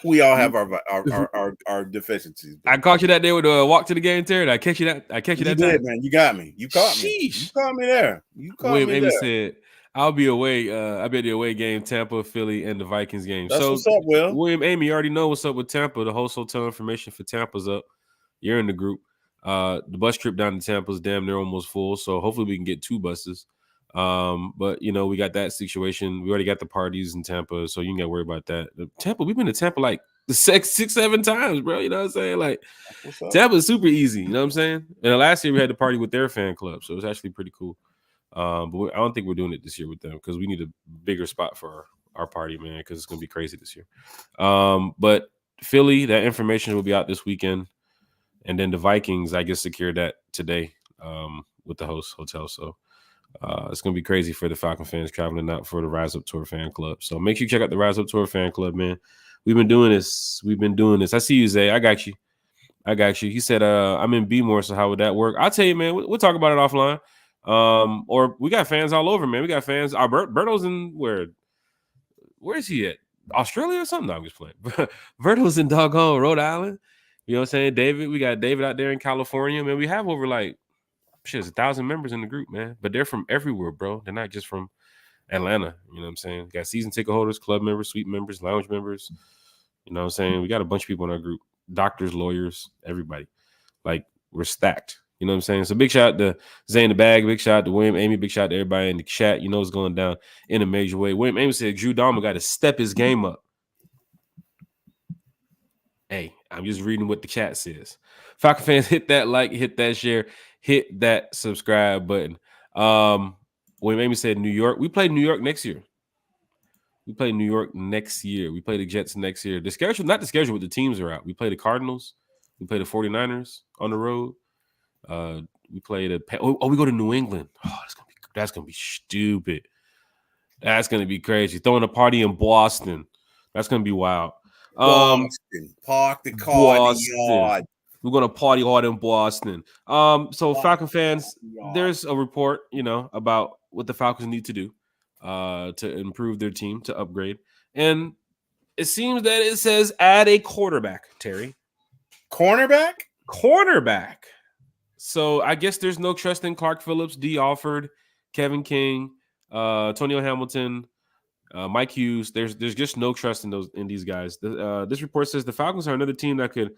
We all have our deficiencies. I caught you that day with the walk to the game, Terry. I catch you that. You did, man. You got me. You caught me. You caught me there. Wait, maybe said I'll be away. I'll be at the away game, Tampa, Philly, and the Vikings game. That's So, what's up, Will. William, Amy, you already know what's up with Tampa. The host hotel information for Tampa's up. You're in the group. The bus trip down to Tampa's damn near almost full. So hopefully we can get 2 buses. But we got that situation. We already got the parties in Tampa, so you can get worried about that. Tampa, we've been to Tampa like 6-7 times, bro. You know what I'm saying? Like Tampa is super easy. You know what I'm saying? And last year we had the party with their fan club, so it was actually pretty cool. But I don't think we're doing it this year with them because we need a bigger spot for our party, man, because it's gonna be crazy this year. But Philly, that information will be out this weekend, and then the Vikings, I guess, secured that today with the host hotel. So it's gonna be crazy for the Falcon fans traveling out for the Rise Up Tour fan club. So make sure you check out the Rise Up Tour fan club, man. We've been doing this. I see you, Zay. I got you. He said, I'm in B-more, so how would that work? I'll tell you, man, we'll talk about it offline. Or we got fans all over, man. We got fans. Berto's in where is he at? Australia or something? No, I'm just playing. Berto's in doggone Rhode Island. You know what I'm saying? David, we got David out there in California. Man, we have over like 1,000 members in the group, man. But they're from everywhere, bro. They're not just from Atlanta. You know what I'm saying? Got season ticket holders, club members, suite members, lounge members. You know what I'm saying? We got a bunch of people in our group. Doctors, lawyers, everybody. Like, we're stacked. You know what I'm saying? So big shout out to Zay in the bag. Big shout out to William, Amy. Big shout out to everybody in the chat. You know it's going down in a major way. William, Amy said Drew Dahmer got to step his game up. Hey, I'm just reading what the chat says. Falcon fans, hit that like, hit that share, hit that subscribe button. William, Amy said New York. We play New York next year. We play New York next year. We play the Jets next year. The schedule, not the schedule, but the teams are out. We play the Cardinals. We play the 49ers on the road. We play the we go to New England. Oh, that's gonna be stupid. That's gonna be crazy. Throwing a party in Boston. That's gonna be wild. Boston. Park the car in the yard. We're gonna party hard in Boston. So Falcon fans, there's a report, about what the Falcons need to do to improve their team, to upgrade. And it seems that it says add a quarterback, Terry. Cornerback. So I guess there's no trust in Clark Phillips, D. Alford, Kevin King, Antonio Hamilton, Mike Hughes. There's just no trust in these guys. This report says the Falcons are another team that could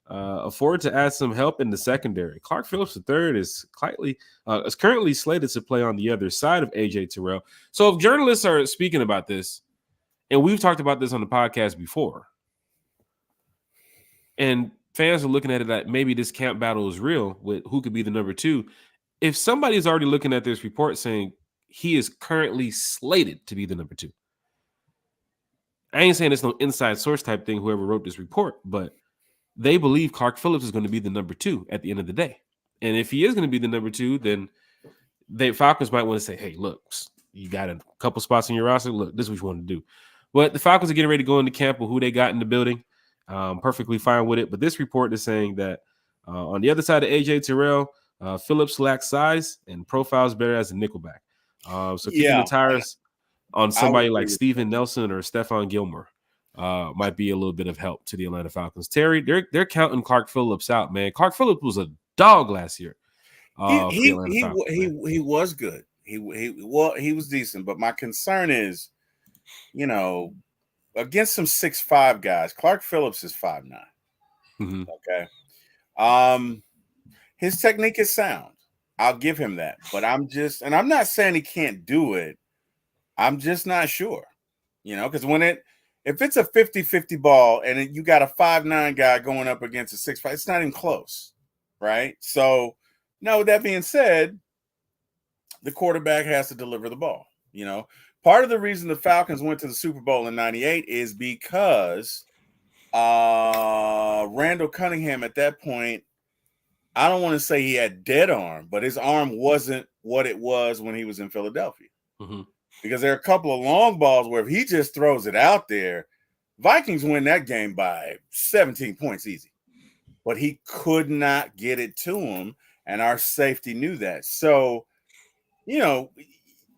afford to add some help in the secondary. Clark Phillips III is currently slated to play on the other side of AJ Terrell. So if journalists are speaking about this, and we've talked about this on the podcast before, and fans are looking at it like maybe this camp battle is real with who could be the number 2. If somebody's already looking at this report saying he is currently slated to be the number 2, I ain't saying it's no inside source type thing, whoever wrote this report, but they believe Clark Phillips is going to be the number 2 at the end of the day. And if he is going to be the number 2, then the Falcons might want to say, hey, look, you got a couple spots in your roster. Look, this is what you want to do. But the Falcons are getting ready to go into camp with who they got in the building. Perfectly fine with it. But this report is saying that on the other side of AJ Terrell, Phillips lacks size and profiles better as a nickelback. So kicking the tires on somebody like Steven Nelson or Stephon Gilmore might be a little bit of help to the Atlanta Falcons. Terry, they're counting Clark Phillips out, man. Clark Phillips was a dog last year. He was good. He was decent. But my concern is, against some 6'5" guys, Clark Phillips is 5'9". Mm-hmm. Okay. His technique is sound. I'll give him that. But I'm not saying he can't do it. I'm just not sure. Because if it's a 50-50 ball and you got a 5'9" guy going up against a 6'5", it's not even close. Right? So, now with that being said, the quarterback has to deliver the ball. Part of the reason the Falcons went to the Super Bowl in '98 is because Randall Cunningham at that point, I don't want to say he had dead arm, but his arm wasn't what it was when he was in Philadelphia. Mm-hmm. Because there are a couple of long balls where if he just throws it out there, Vikings win that game by 17 points easy. But he could not get it to him, and our safety knew that. So,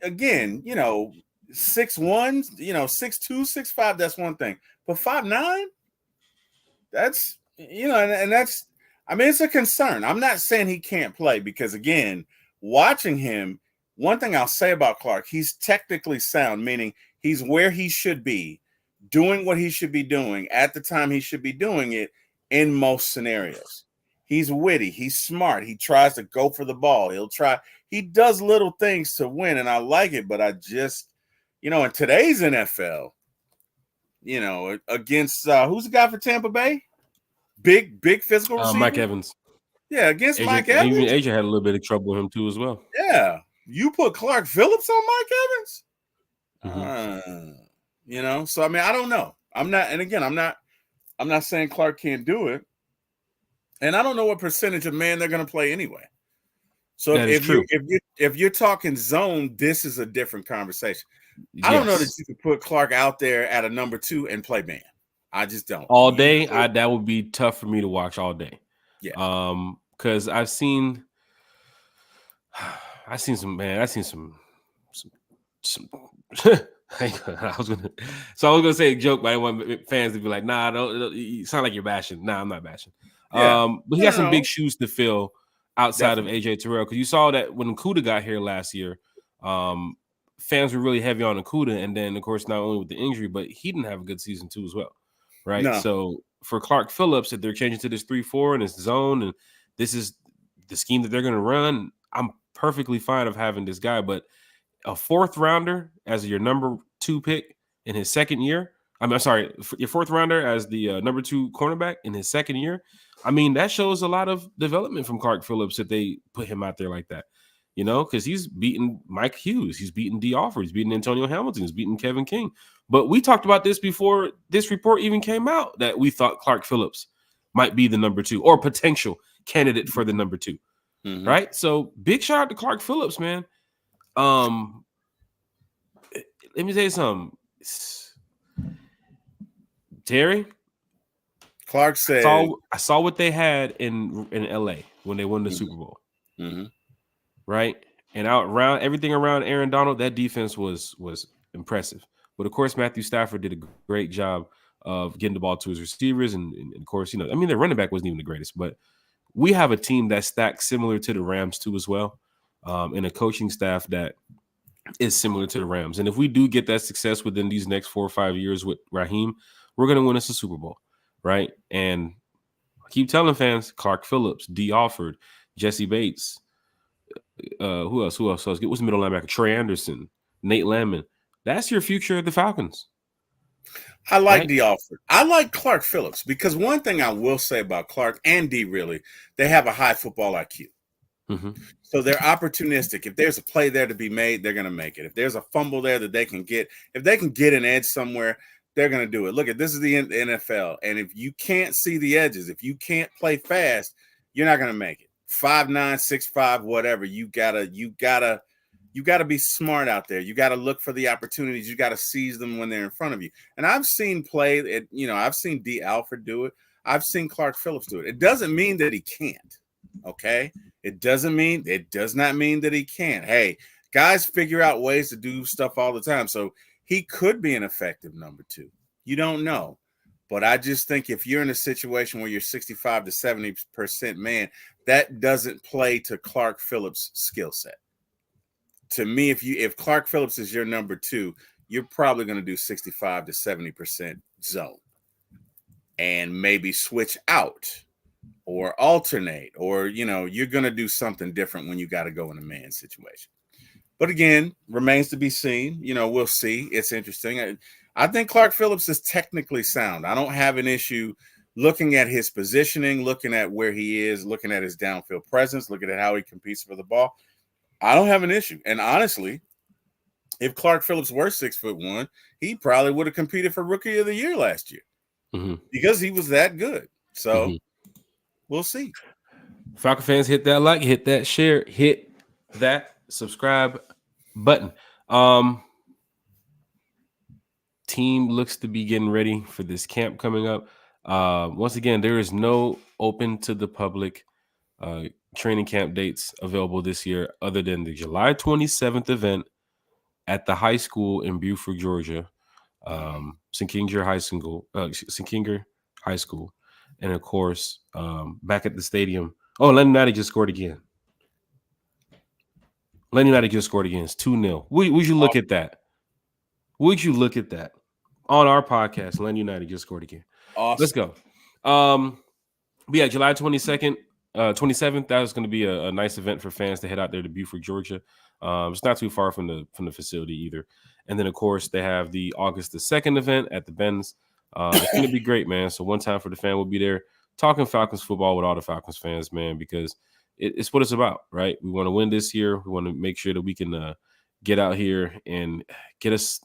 again, 6'1", 6'2", 6'5", that's one thing. But 5'9", that's, and that's, it's a concern. I'm not saying he can't play because, again, watching him, one thing I'll say about Clark, he's technically sound, meaning he's where he should be, doing what he should be doing at the time he should be doing it in most scenarios. He's witty, he's smart, he tries to go for the ball. He does little things to win, and I like it, but I just, in today's NFL, against who's the guy for Tampa Bay? Big physical receiver? Mike Evans. Yeah, against AJ, Mike Evans. Even AJ had a little bit of trouble with him too as well. Yeah. You put Clark Phillips on Mike Evans? So I mean, I don't know. I'm not saying Clark can't do it. And I don't know what percentage of man they're going to play anyway. So if you're talking zone, this is a different conversation. I don't know that you could put Clark out there at a number 2 and play man. I just don't. All day, that would be tough for me to watch all day. Yeah. Because I've seen some. I was gonna say a joke, but I want fans to be like, "Nah, don't you sound like you're bashing." Nah, I'm not bashing. Yeah. But he got some big shoes to fill outside of AJ Terrell, because you saw that when Okudah got here last year, fans were really heavy on Okudah, and then of course not only with the injury, but he didn't have a good season too as well, right? No. So for Clark Phillips, if they're changing to this 3-4 and this zone, and this is the scheme that they're going to run, I'm perfectly fine of having this guy. But a 4th rounder as your number 2 pick in his second year, your 4th rounder as the number 2 cornerback in his second year, I mean, that shows a lot of development from Clark Phillips if they put him out there like that, because he's beaten Mike Hughes, he's beaten D. Offer, he's beaten Antonio Hamilton, he's beaten Kevin King. But we talked about this before this report even came out, that we thought Clark Phillips might be the number 2 or potential candidate for the number 2, right? So big shout out to Clark Phillips, man. Let me tell you something, Terry. Clark said, I saw what they had in LA when they won the Super Bowl, right? And everything around Aaron Donald, that defense was impressive. But of course, Matthew Stafford did a great job of getting the ball to his receivers, and of course, their running back wasn't even the greatest. But we have a team that's stacked similar to the Rams too as well, and a coaching staff that is similar to the Rams. And if we do get that success within these next 4 or 5 years with Raheem, we're going to win us a Super Bowl, right? And I keep telling fans, Clark Phillips, D. Alford, Jesse Bates, who else? What's the middle linebacker? Trey Anderson, Nate Landman. That's your future of the Falcons. I like right? D. Alford. I like Clark Phillips, because one thing I will say about Clark and D, really, they have a high football IQ. So they're opportunistic. If there's a play there to be made, they're going to make it. If there's a fumble there that they can get, if they can get an edge somewhere, they're going to do it. Look, this is the NFL, and if you can't see the edges, if you can't play fast, you're not going to make it. 5'9", 6'5", whatever. You gotta be smart out there. You got to look for the opportunities. You got to seize them when they're in front of you. And I've seen I've seen D. Alford do it. I've seen Clark Phillips do it. It doesn't mean that he can't. Okay. It does not mean that he can't. Hey, guys figure out ways to do stuff all the time. So he could be an effective number 2. You don't know. But I just think if you're in a situation where you're 65 to 70% man, that doesn't play to Clark Phillips' skill set. To me, if Clark Phillips is your number 2, you're probably going to do 65 to 70% zone and maybe switch out or alternate, or, you're going to do something different when you got to go in a man situation. But again, remains to be seen. We'll see. It's interesting. I think Clark Phillips is technically sound. I don't have an issue looking at his positioning, looking at where he is, looking at his downfield presence, looking at how he competes for the ball. I don't have an issue. And honestly, if Clark Phillips were 6'1", he probably would have competed for Rookie of the Year last year because he was that good. So we'll see. Falcon fans, hit that like, hit that share, hit that subscribe button. Team looks to be getting ready for this camp coming up. Once again, there is no open to the public training camp dates available this year other than the July 27th event at the high school in Beaufort, Georgia, Sinkinger High School. And of course, back at the stadium. Oh, Lennon Natty just scored again. Atlanta United just scored again. It's 2-0. Would you look at that? Would you look at that? On our podcast, Atlanta United just scored again. Let's Awesome. go. But yeah, July 22nd, 27th, that is going to be a nice event for fans to head out there to Beaufort, Georgia. It's not too far from the facility either. And then, of course, they have the August the 2nd event at the Benz. It's going to be great, man. So one time for the fan, we'll be there talking Falcons football with all the Falcons fans, man, because it's what it's about, right? We want to win this year. We want to make sure that we can get out here and get us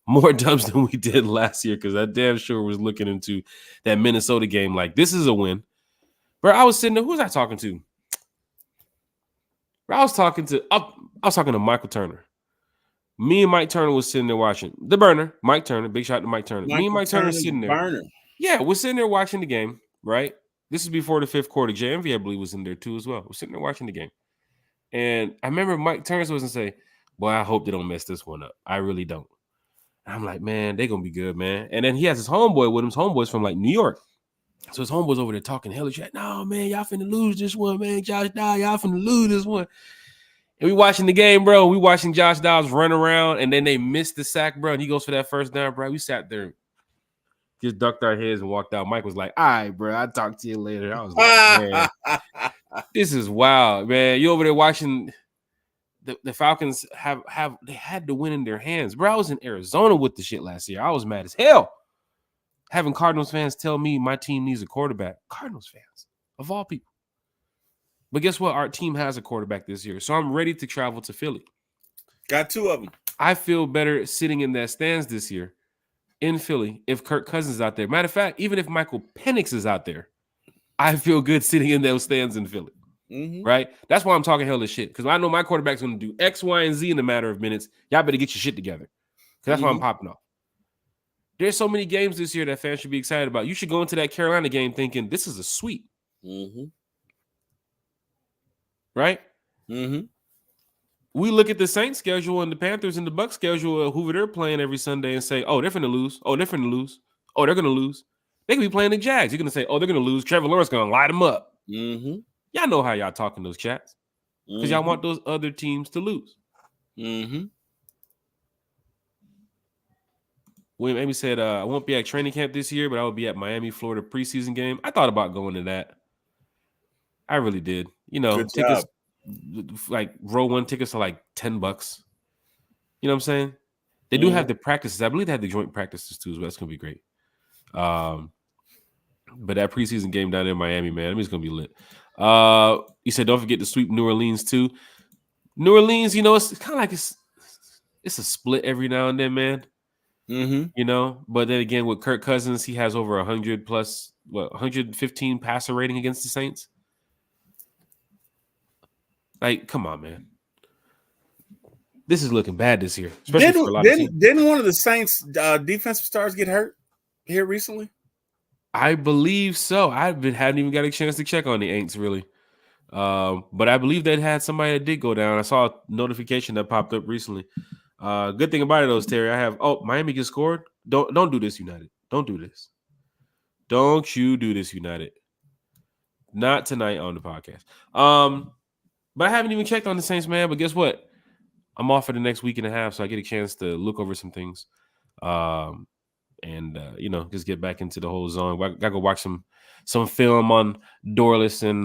more dubs than we did last year, because I damn sure was looking into that Minnesota game like this is a win. Bro, I was sitting there. Who was I talking to? Bro, I was talking to Michael Turner. Me and Mike Turner was sitting there watching the burner. Mike Turner, big shout out to Mike Turner. Me and Mike Turner was sitting there. Burner. Yeah, we're sitting there watching the game, right? This is before the fifth quarter. JMV, I believe, was in there too as well. We're sitting there watching the game. And I remember Mike Turner was and say, boy, I hope they don't mess this one up. I really don't. And I'm like, man, they're going to be good, man. And then he has his homeboy with him. His homeboy's from like New York. So his homeboy's over there talking hella shit. No, man, y'all finna lose this one, man. Josh Dobbs, y'all finna lose this one. And we watching the game, bro. We watching Josh Dobbs run around, and then they missed the sack, bro. And he goes for that first down, bro. We sat there, just ducked our heads and walked out. Mike was like, all right, bro, I'll talk to you later. I was like, man, this is wild, man. You over there watching the Falcons they had to win in their hands. Bro, I was in Arizona with the shit last year. I was mad as hell. Having Cardinals fans tell me my team needs a quarterback. Cardinals fans, of all people. But guess what? Our team has a quarterback this year. So I'm ready to travel to Philly. Got two of them. I feel better sitting in that stands this year in Philly if Kirk Cousins is out there. Matter of fact, even if Michael Penix is out there, I feel good sitting in those stands in Philly. Mm-hmm. Right? That's why I'm talking hella shit. Because I know my quarterback's going to do X, Y, and Z in a matter of minutes. Y'all better get your shit together. Because that's why I'm popping off. There's so many games this year that fans should be excited about. You should go into that Carolina game thinking this is a sweep. Mm-hmm. Right? Mm-hmm. We look at the Saints schedule and the Panthers and the Bucs schedule of who they're playing every Sunday and say, oh, they're going to lose. Oh, they're going to lose. Oh, they're going to lose. They could be playing the Jags. You're going to say, oh, they're going to lose. Trevor Lawrence going to light them up. Mm-hmm. Y'all know how y'all talk in those chats because y'all want those other teams to lose. Mm-hmm. William Amy said, I won't be at training camp this year, but I will be at Miami, Florida preseason game. I thought about going to that. I really did. You know, tickets, like row one tickets are like $10. You know what I'm saying? They do have the practices. I believe they have the joint practices too, so that's going to be great. But that preseason game down in Miami, man, I mean, it's going to be lit. You said don't forget to sweep New Orleans too. New Orleans, you know, it's kind of like it's a split every now and then, man. Mm-hmm. You know, but then again, with Kirk Cousins, he has over 115 passer rating against the Saints. Like, come on, man. This is looking bad this year. Didn't one of the Saints defensive stars get hurt here recently? I believe so. Hadn't even got a chance to check on the Aints really. But I believe they had somebody that did go down. I saw a notification that popped up recently. Good thing about it, though, Terry, I have. Oh, Miami just scored. Don't do this, United. Don't do this. Don't you do this, United. Not tonight on the podcast. But I haven't even checked on the Saints, man. But guess what? I'm off for the next week and a half, so I get a chance to look over some things, and you know, just get back into the whole zone. I gotta go watch some film on Dorless and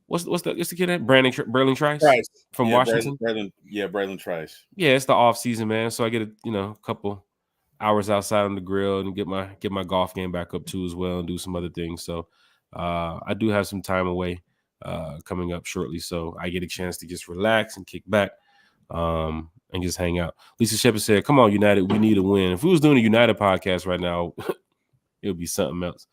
what's the kid name? Braylon Trice from Washington. Braylon Trice. Yeah, it's the off season, man. So I get a couple hours outside on the grill and get my golf game back up too as well and do some other things. So I do have some time away coming up shortly, so I get a chance to just relax and kick back and just hang out. Lisa Shepard said, "Come on, United, we need a win." If we was doing a United podcast right now, it would be something else.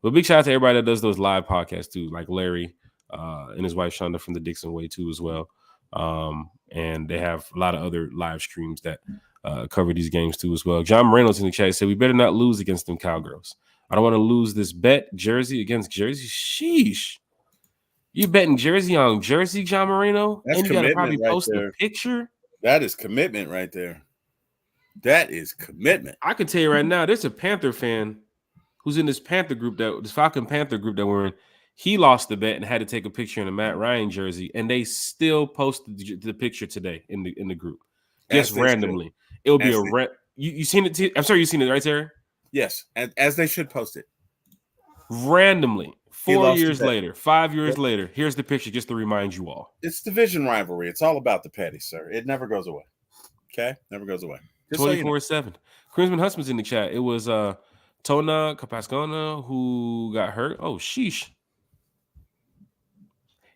But big shout out to everybody that does those live podcasts too, like Larry and his wife Shonda from the Dixon Way too as well. And they have a lot of other live streams that cover these games too as well. John Reynolds in the chat said, "We better not lose against them Cowgirls. I don't want to lose this bet. Jersey against Jersey. Sheesh. You betting Jersey on Jersey, John Moreno? That's and you got to probably right post there. a picture? That is commitment right there. That is commitment. I can tell you right now, there's a Panther fan who's in this Falcon Panther group that we're in. He lost the bet and had to take a picture in a Matt Ryan jersey, and they still posted the picture today in the group, just As they should. randomly. It will be As a you seen it? I'm sorry, you seen it, right, Terry? Yes, as they should post it. Randomly, He 4 lost the years bet. later, 5 years later, here's the picture just to remind you all. It's division rivalry. It's all about the petty, sir. It never goes away. Okay, never goes away. 24/7. Crimson Husband's in the chat. It was Tona Capascona who got hurt. Oh, sheesh.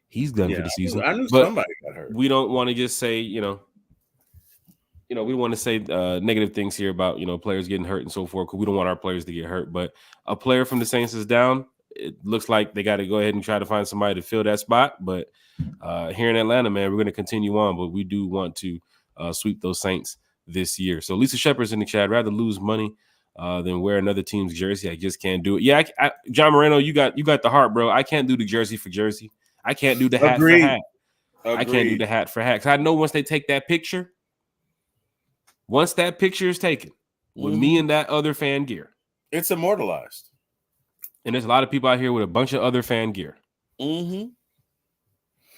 He's done for the season. I knew but somebody got hurt. We don't want to just say, we want to say negative things here about, players getting hurt and so forth, because we don't want our players to get hurt. But a player from the Saints is down. It looks like they got to go ahead and try to find somebody to fill that spot. But here in Atlanta, man, we're going to continue on. But we do want to sweep those Saints this year. So Lisa Shepard's in the chat. I'd rather lose money than wear another team's jersey. I just can't do it. Yeah, John Moreno, you got the heart, bro. I can't do the jersey for jersey. I can't do the hat for hat. I can't do the hat for hat. Because I know once they take that picture, once that picture is taken with me and that other fan gear, it's immortalized. And there's a lot of people out here with a bunch of other fan gear. Mm-hmm.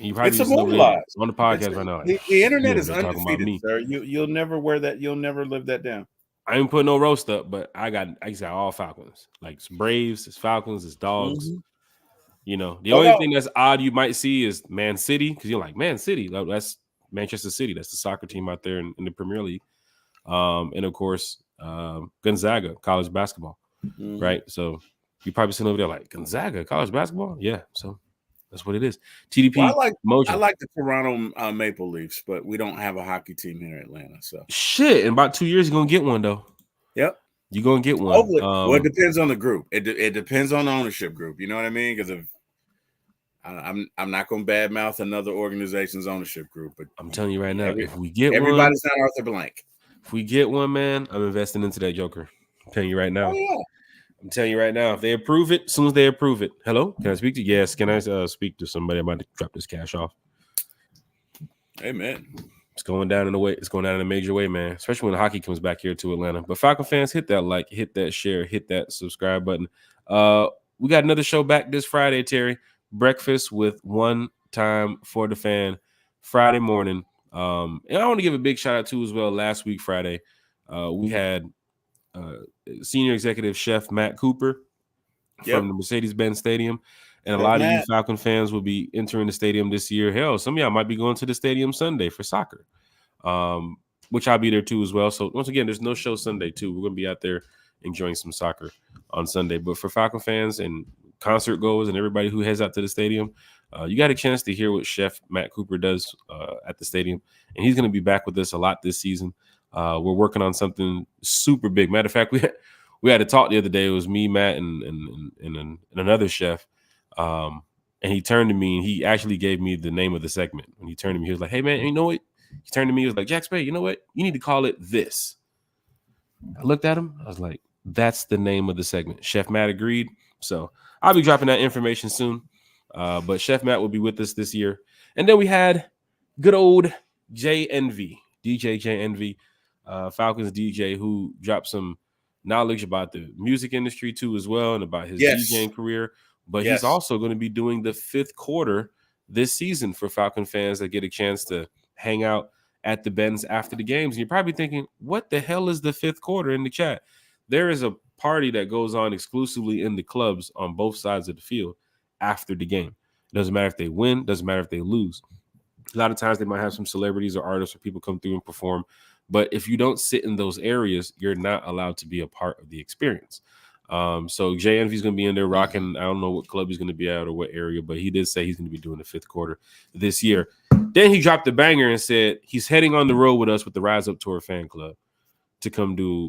You probably it's immortalized on the podcast right now. Like, the internet is undefeated, sir. You'll never wear that. You'll never live that down. I ain't putting no roast up, but I got all Falcons. Like it's Braves, it's Falcons, it's Dogs. Mm-hmm. The only thing that's odd you might see is Man City, because you're like, Man City, that's Manchester City. That's the soccer team out there in the Premier League. And of course, Gonzaga, college basketball, right? So you probably sitting over there like, Gonzaga, college basketball? Yeah, so that's what it is. TDP, I like the Toronto Maple Leafs, but we don't have a hockey team here in Atlanta. So shit, in about 2 years, you're going to get one, though. Yep. You're going to get one. Well, it depends on the group. It depends on the ownership group. You know what I mean? Because if I'm not going to badmouth another organization's ownership group, but I'm telling you right now, if we get everybody's not Arthur Blank. If we get one, man, I'm investing into that joker. I'm telling you right now. Oh, yeah. I'm telling you right now, if they approve it, as soon as they approve it. Hello? Can I speak to you? Yes. Can I speak to somebody? I'm about to drop this cash off. Amen. It's going down in a way. It's going down in a major way, man, especially when the hockey comes back here to Atlanta. But Falcon fans, hit that like, hit that share, hit that subscribe button. We got another show back this Friday, Terry. Breakfast with One Time for the Fan, Friday morning. And I want to give a big shout out to as well. Last week, Friday, we had senior executive chef Matt Cooper from the Mercedes-Benz Stadium. And a lot of you Falcon fans will be entering the stadium this year. Hell, some of y'all might be going to the stadium Sunday for soccer, which I'll be there too as well. So once again, there's no show Sunday too. We're going to be out there enjoying some soccer on Sunday. But for Falcon fans and concert goers and everybody who heads out to the stadium, you got a chance to hear what Chef Matt Cooper does at the stadium. And he's going to be back with us a lot this season. We're working on something super big. Matter of fact, we had a talk the other day. It was me, Matt, and another chef. And he turned to me and he actually gave me the name of the segment. When he turned to me, he was like, "Hey man, you know what?" He turned to me, he was like, "Jack Spade, you know what? You need to call it this." I looked at him. I was like, "That's the name of the segment." Chef Matt agreed. So I'll be dropping that information soon. But Chef Matt will be with us this year. And then we had good old JNV, DJ JNV, Falcons DJ, who dropped some knowledge about the music industry too as well, and about his DJing career. But he's also going to be doing the fifth quarter this season for Falcon fans that get a chance to hang out at the Benz after the games. And you're probably thinking, what the hell is the fifth quarter in the chat? There is a party that goes on exclusively in the clubs on both sides of the field after the game. It doesn't matter if they win, doesn't matter if they lose. A lot of times they might have some celebrities or artists or people come through and perform. But if you don't sit in those areas, you're not allowed to be a part of the experience. So JNV is going to be in there rocking. I don't know what club he's going to be at or what area, but he did say he's going to be doing the fifth quarter this year. Then he dropped the banger and said he's heading on the road with us with the Rise Up Tour fan club to come do.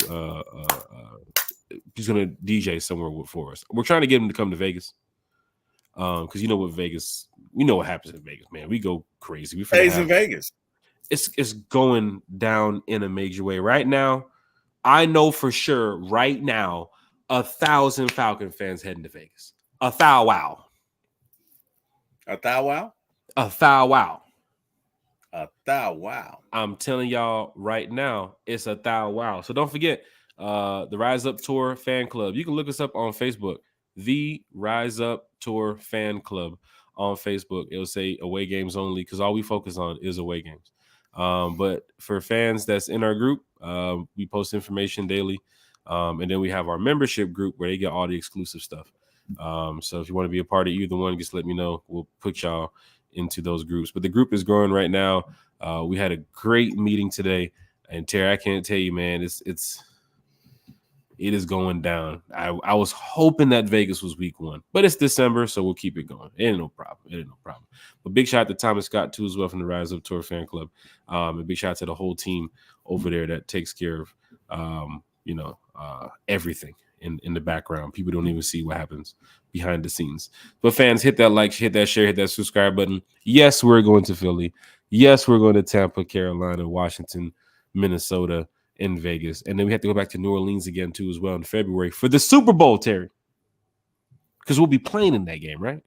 He's going to DJ somewhere for us. We're trying to get him to come to Vegas, because you know what Vegas. We know what happens in Vegas, man. We go crazy. We stays in Vegas. It's going down in a major way right now. I know for sure right now. 1,000 Falcon fans heading to Vegas. A thou wow. A thou wow? A thou wow. A thou wow. I'm telling y'all right now, it's a thou wow. So don't forget the Rise Up Tour fan club. You can look us up on Facebook. the Rise Up Tour Fan Club on Facebook. It'll say away games only because all we focus on is away games. But for fans that's in our group, we post information daily. And then we have our membership group where they get all the exclusive stuff. So if you want to be a part of either one, just let me know. We'll put y'all into those groups. But the group is growing right now. We had a great meeting today. And Terry, I can't tell you, man, it is going down. I was hoping that Vegas was week 1, but it's December, so we'll keep it going. It ain't no problem. But big shout out to Thomas Scott too as well from the Rise Up Tour Fan Club. And big shout out to the whole team over there that takes care of everything in the background. People don't even see what happens behind the scenes. But fans, hit that like, hit that share, hit that subscribe button. Yes, we're going to Philly. Yes, we're going to Tampa, Carolina, Washington, Minnesota, in Vegas. And then we have to go back to New Orleans again too as well in February for the Super Bowl, Terry. Because we'll be playing in that game, right?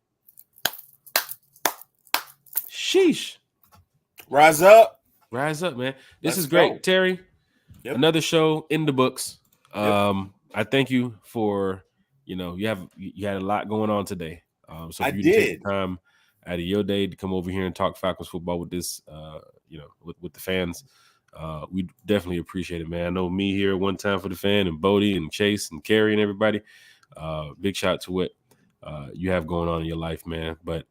Sheesh. Rise up, man. This Let's is great. go. Terry, Yep. Another show in the books. Yep. I thank you for, you had a lot going on today. So I for you to take did. the time out of your day to come over here and talk Falcons football with this, with the fans, we definitely appreciate it, man. I know me here one time for the fan and Bodie and Chase and Carrie and everybody. Big shout out to what you have going on in your life, man. But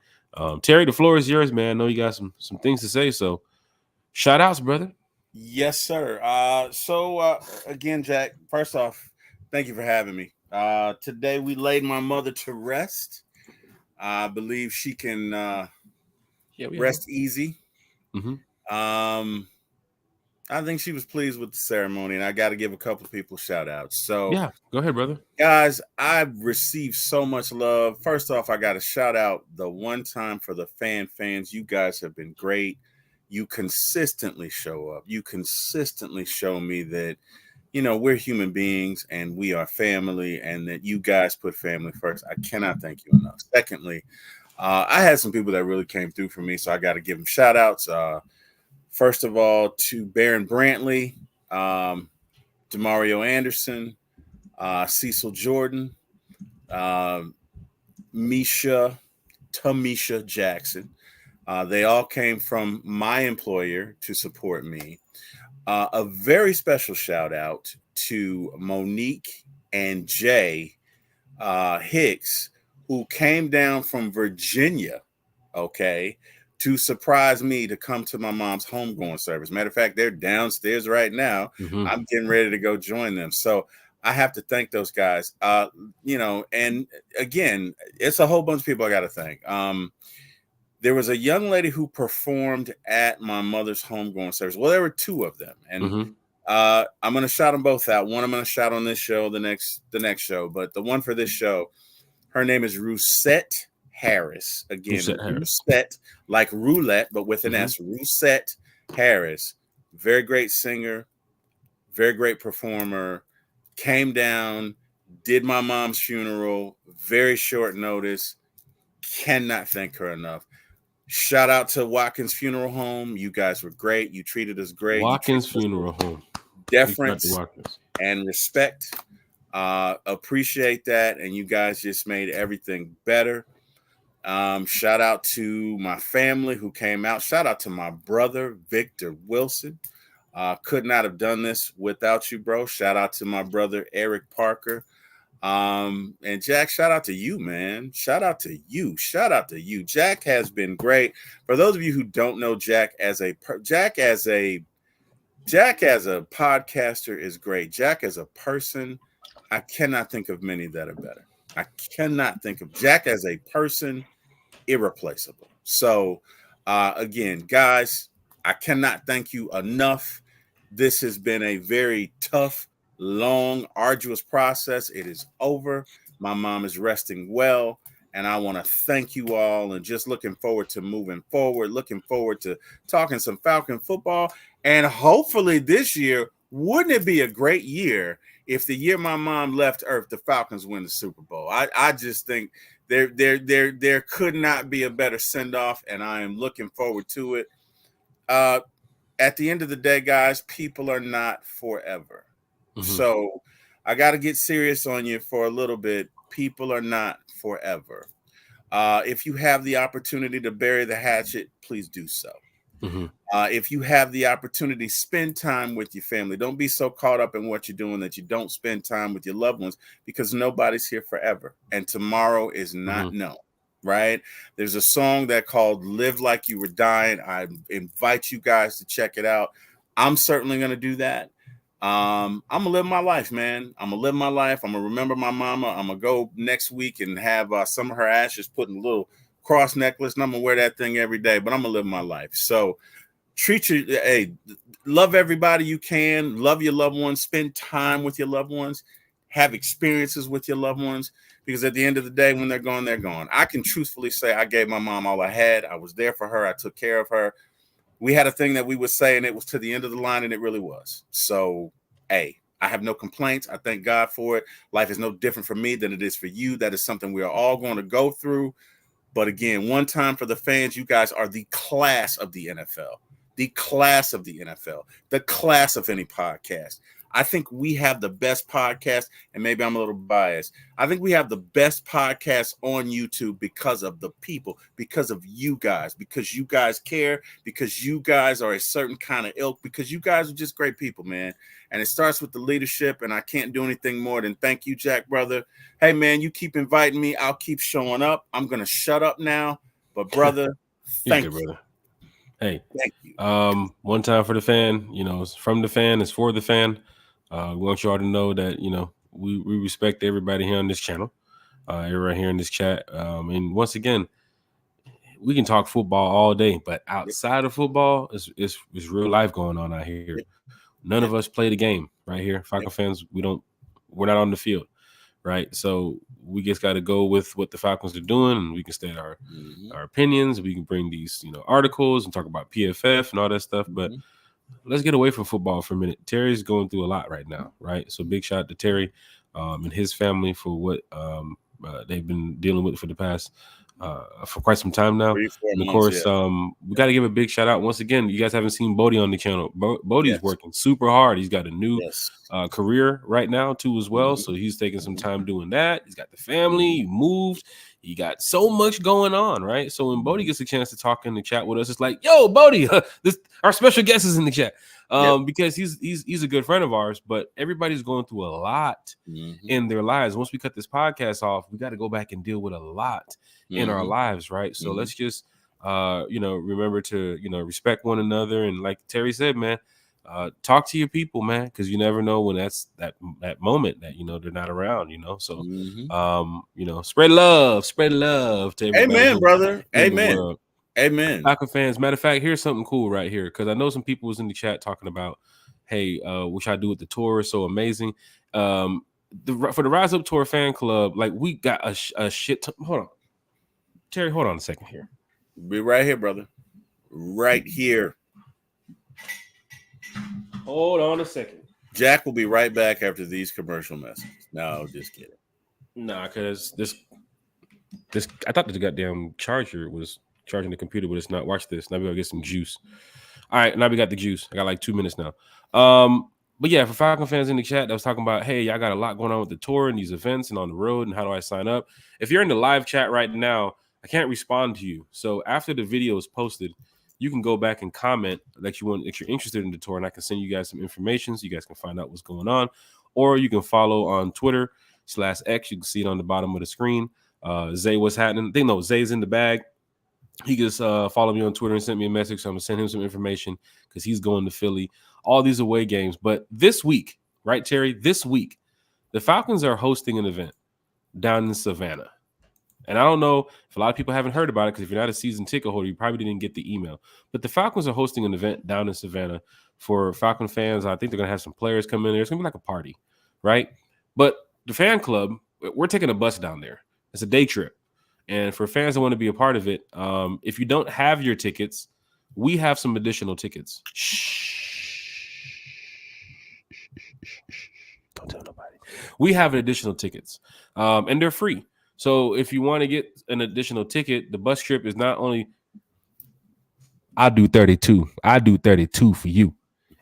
Terry, the floor is yours, man. I know you got some things to say, so shout outs, brother. Yes, sir. Again, Jack, first off, thank you for having me. Today we laid my mother to rest. I believe she can rest easy. Mm-hmm. I think she was pleased with the ceremony, and I got to give a couple of people shout outs. So, yeah, go ahead, brother. Guys, I've received so much love. First off, I got to shout out the one time for the fans. You guys have been great. You consistently show up. You consistently show me that, we're human beings and we are family, and that you guys put family first. I cannot thank you enough. Secondly, I had some people that really came through for me, so I got to give them shout outs. First of all, to Baron Brantley, Demario Anderson, Cecil Jordan, Tamisha Jackson. They all came from my employer to support me. A very special shout out to Monique and Jay Hicks, who came down from Virginia, to surprise me to come to my mom's homegoing service. Matter of fact, they're downstairs right now. Mm-hmm. I'm getting ready to go join them. So I have to thank those guys. And again, it's a whole bunch of people I got to thank. There was a young lady who performed at my mother's homegoing service. Well, there were two of them, and I'm going to shout them both out. One I'm going to shout on this show, the next show, but the one for this show, her name is Rusette Harris. Again, Rusette, like roulette, but with an S. Rusette Harris, very great singer, very great performer. Came down, did my mom's funeral, very short notice. Cannot thank her enough. Shout out to Watkins Funeral Home. You guys were great. You treated us great. Watkins Funeral Home. Deference and respect. Appreciate that. And you guys just made everything better. Shout out to my family who came out. Shout out to my brother, Victor Wilson. Could not have done this without you, bro. Shout out to my brother, Eric Parker. And Jack, shout out to you, man. Shout out to you. Jack has been great. For those of you who don't know Jack as a podcaster is great. Jack as a person, I cannot think of many that are better. I cannot think of Jack as a person, irreplaceable. So, again, guys, I cannot thank you enough. This has been a very tough, long, arduous process. It is over. My mom is resting well, and I want to thank you all, and just looking forward to moving forward, looking forward to talking some Falcon football, and hopefully this year, wouldn't it be a great year if the year my mom left Earth, the Falcons win the Super Bowl? I just think there could not be a better send-off, and I am looking forward to it. At the end of the day, guys, people are not forever. So I got to get serious on you for a little bit. People are not forever. If you have the opportunity to bury the hatchet, please do so. Mm-hmm. If you have the opportunity, spend time with your family. Don't be so caught up in what you're doing that you don't spend time with your loved ones, because nobody's here forever and tomorrow is not known. Right? There's a song that called Live Like You Were Dying. I invite you guys to check it out. I'm certainly going to do that. I'm gonna live my life, man. I'm gonna live my life. I'm gonna remember my mama. I'm gonna go next week and have some of her ashes put in a little cross necklace, and I'm gonna wear that thing every day. But I'm gonna live my life. So love everybody you can. Love your loved ones. Spend time with your loved ones. Have experiences with your loved ones. Because at the end of the day, when they're gone, they're gone. I can truthfully say I gave my mom all I had. I was there for her. I took care of her. We had a thing that we would say, and it was to the end of the line, and it really was. So, I have no complaints. I thank God for it. Life is no different for me than it is for you. That is something we are all going to go through. But again, one time for the fans, you guys are the class of the NFL, the class of the NFL, the class of any podcast. I think we have the best podcast, and maybe I'm a little biased. I think we have the best podcast on YouTube because of the people, because of you guys, because you guys care, because you guys are a certain kind of ilk, because you guys are just great people, man. And it starts with the leadership, and I can't do anything more than thank you, Jack, brother. Hey, man, you keep inviting me. I'll keep showing up. I'm going to shut up now. But, brother, thank you. Brother. Hey, thank you. One time for the fan, it's from the fan, it's for the fan. We want you all to know that, we respect everybody here on this channel, everybody here in this chat. And once again, we can talk football all day, but outside of football, it's real life going on out here. None of us play the game right here. Falcon fans, we're not on the field, right? So we just got to go with what the Falcons are doing, and we can state our opinions. We can bring these, articles and talk about PFF and all that stuff, but let's get away from football for a minute. Terry's going through a lot right now, right? So big shout out to Terry and his family for what they've been dealing with for the past for quite some time now. And of course, we got to give a big shout out once again. You guys haven't seen Bodie on the channel. Bodie's working super hard. He's got a new career right now too as well. So he's taking some time doing that. He's got the family. He moved. He got so much going on, right? So when Bodie gets a chance to talk in the chat with us, it's like, yo, Bodie, our special guest is in the chat. Because he's a good friend of ours, but everybody's going through a lot in their lives. Once we cut this podcast off, we got to go back and deal with a lot in our lives, right? So let's just remember to respect one another, and like Terry said, man, talk to your people, man, because you never know when that's that moment that they're not around, so spread love to everybody. Amen, brother. Amen. World. Amen. Falcon fans, matter of fact, here's something cool right here, because I know some people was in the chat talking about, hey, what should I do with the tour? Is so amazing. For the Rise Up Tour fan club, like we got a shit. Hold on, Terry, hold on a second here. Be right here, brother. Right here. Hold on a second. Jack will be right back after these commercial messages. No, just kidding. Nah, because this I thought the goddamn charger was charging the computer, but it's not. Watch this. Now we gotta get some juice. All right, now we got the juice. I got like 2 minutes now. But yeah, for Falcon fans in the chat that was talking about, hey, y'all got a lot going on with the tour and these events and on the road, and how do I sign up? If you're in the live chat right now, I can't respond to you. So after the video is posted, you can go back and comment that you're interested in the tour, and I can send you guys some information so you guys can find out what's going on. Or you can follow on Twitter/X. You can see it on the bottom of the screen. Zay, what's happening? They know Zay's in the bag. He just followed me on Twitter and sent me a message. So I'm gonna send him some information because he's going to Philly. All these away games. But this week, right, Terry? This week, the Falcons are hosting an event down in Savannah. And I don't know if a lot of people haven't heard about it, because if you're not a season ticket holder, you probably didn't get the email. But the Falcons are hosting an event down in Savannah for Falcon fans. I think they're going to have some players come in there. It's going to be like a party, right? But the fan club, we're taking a bus down there. It's a day trip. And for fans that want to be a part of it, if you don't have your tickets, we have some additional tickets. Don't tell nobody. We have additional tickets, and they're free. So if you want to get an additional ticket, the bus trip is not only I do 32. I do 32 for you.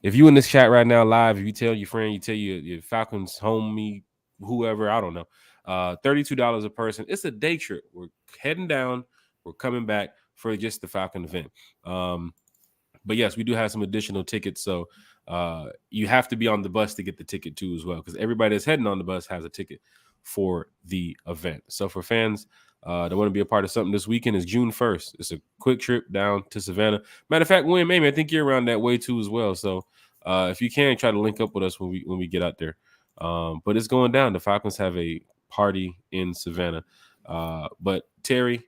If you in this chat right now live, if you tell your friend, you tell your Falcons homie, whoever, I don't know, $32 a person. It's a day trip. We're heading down. We're coming back for just the Falcon event. But yes, we do have some additional tickets. So you have to be on the bus to get the ticket too as well, because everybody that's heading on the bus has a ticket for the event. So for fans that want to be a part of something this weekend, is June 1st. It's a quick trip down to Savannah. Matter of fact, William, maybe I think you're around that way too as well. So if you can, try to link up with us when we get out there. But it's going down. The Falcons have a party in Savannah. But Terry,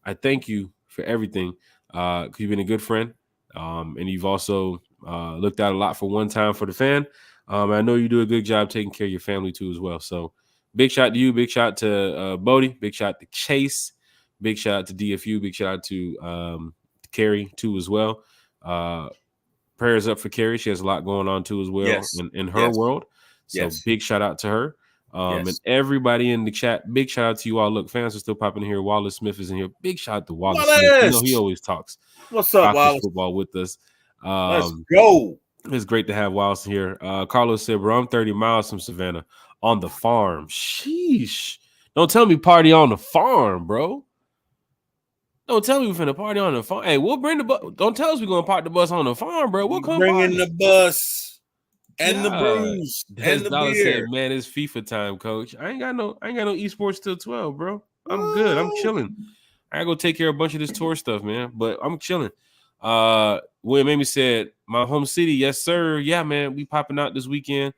I thank you for everything. You've been a good friend. And you've also looked out a lot for one time for the fan. I know you do a good job taking care of your family too as well. So big shout to you. Big shout to Bodie. Big shout to Chase. Big shout out to DFU. Big shout out to Carrie too as well. Prayers up for Carrie. She has a lot going on too as well in her world. So big shout out to her. And everybody in the chat, big shout out to you all. Look, fans are still popping in here. Wallace Smith is in here. Big shout out to Wallace Smith. You know, he always talks. What's up, Wallace? Football with us. Let's go. It's great to have Wallace here. Carlos said, bro, I'm 30 miles from Savannah on the farm. Sheesh. Don't tell me party on the farm, bro. Don't tell me we're finna party on the farm. Hey, we'll bring the bus. Don't tell us we're gonna park the bus on the farm, bro. We'll come bringing the bus and the brews and the Dollar beer. said, man, it's FIFA time, coach. I ain't got no esports till 12, bro. I'm good. I'm chilling. I gotta go take care of a bunch of this tour stuff, man. But I'm chilling. William Amy said, my home city, yes, sir. Yeah, man, we popping out this weekend.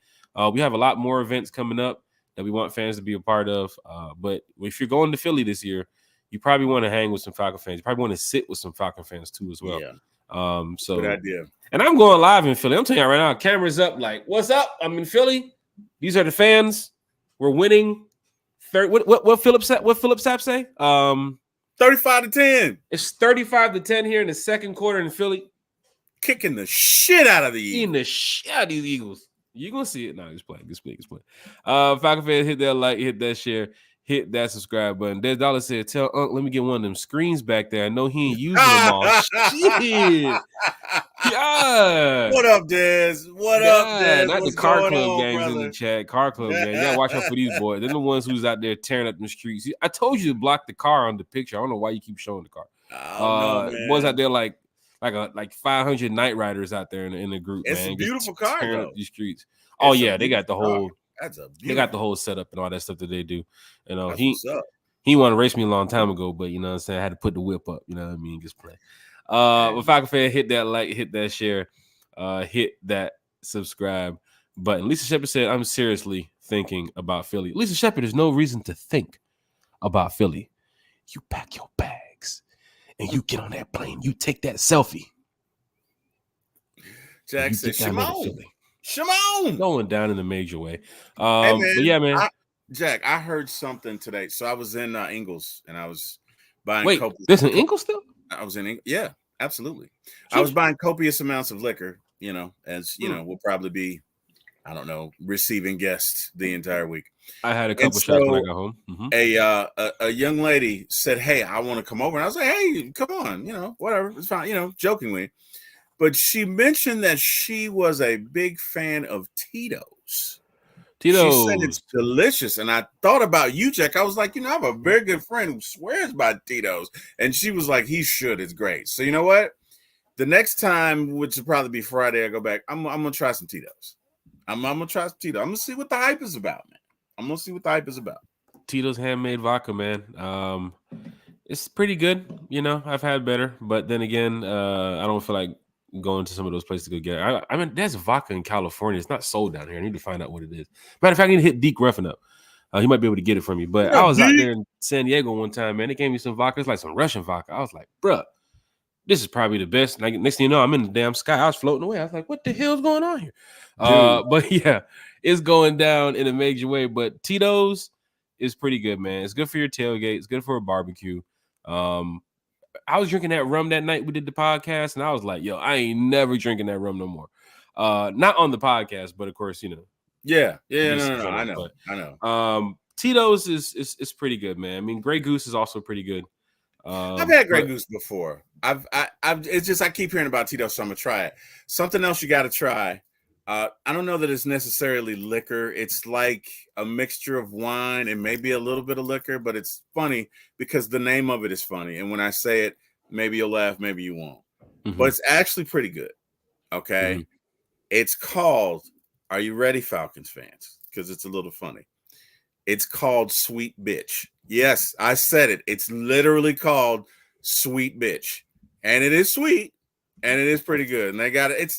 We have a lot more events coming up that we want fans to be a part of. But if you're going to Philly this year, you probably want to hang with some Falcon fans. You probably want to sit with some Falcon fans too as well. Yeah. So good idea. And I'm going live in Philly. I'm telling you right now, cameras up. Like, what's up? I'm in Philly. These are the fans. We're winning. What Philip Sapp say? 35-10. It's 35-10 here in the second quarter in Philly. Kicking the shit out of the Eagles. Eating the shit out of these Eagles. You're gonna see it. No, just playing. Falcon fans, hit that like, hit that share, hit that subscribe button. Des Dollar said, tell Unc, let me get one of them screens back there. I know he ain't using them all. Shit. Yeah. What up, Des? What up, Des? Not What's the car going club on, gangs brother? in the chat. Car club gang. You gotta watch out for these boys. They're the ones who's out there tearing up the streets. I told you to block the car on the picture. I don't know why you keep showing the car. Boys out there like 500 night riders out there in the group. It's man. a beautiful car, tearing though. up these streets. Oh yeah, they got the whole. That's a They got the whole setup and all that stuff that they do. You know, That's he what's up. wanted to race me a long time ago, but you know what I'm saying, I had to put the whip up. You know what I mean? Just play. But Falcon fan, hit that like, hit that share, hit that subscribe button. Lisa Shepard said, I'm seriously thinking about Philly. Lisa Shepard, there's no reason to think about Philly. You pack your bags and you get on that plane. You take that selfie. Jack said, Shimon. Going down in a major way. Hey, man, but yeah, man. Jack, I heard something today. So I was in Ingles and I was buying. Wait, there's an Ingles still? I was in Ingles. Yeah, absolutely. I was buying copious amounts of liquor, you know, as you know, we'll probably be, I don't know, receiving guests the entire week. I had a couple shots when I got home. Mm-hmm. A young lady said, hey, I want to come over. And I was like, hey, come on, you know, whatever. It's fine, you know, jokingly. But she mentioned that she was a big fan of Tito's. She said it's delicious. And I thought about you, Jack. I was like, you know, I have a very good friend who swears by Tito's. And she was like, he should. It's great. So you know what? The next time, which will probably be Friday, I go back, I'm going to try some Tito's. I'm going to try some Tito's. I'm going to see what the hype is about, man. I'm going to see what the hype is about. Tito's handmade vodka, man. It's pretty good. You know, I've had better. But then again, I don't feel like going to some of those places to go get it. I mean, there's vodka in California. It's not sold down here. I need to find out what it is. Matter of fact, I need to hit Deke Ruffin up. He might be able to get it from me. But I was out there in San Diego one time, man. They gave me some vodka. It's like some Russian vodka. I was like, bruh, this is probably the best. Like, next thing you know, I'm in the damn sky. I was floating away. I was like, what the hell's going on here? But yeah, it's going down in a major way. But Tito's is pretty good, man. It's good for your tailgate. It's good for a barbecue. I was drinking that rum that night we did the podcast, and I was like, yo, I ain't never drinking that rum no more. Not on the podcast, but of course, you know. Yeah. No, I know. Tito's is pretty good, man. I mean, Grey Goose is also pretty good. I've had Grey Goose before. It's just I keep hearing about Tito's, so I'm gonna try it. Something else you got to try. I don't know that it's necessarily liquor. It's like a mixture of wine and maybe a little bit of liquor, but it's funny because the name of it is funny. And when I say it, maybe you'll laugh, maybe you won't. But Mm-hmm. it's actually pretty good. Mm-hmm. Okay. It's called, are you ready, Falcons fans? Because it's a little funny. It's called Sweet Bitch. Yes, I said it. It's literally called Sweet Bitch. And it is sweet and it is pretty good. And they got it.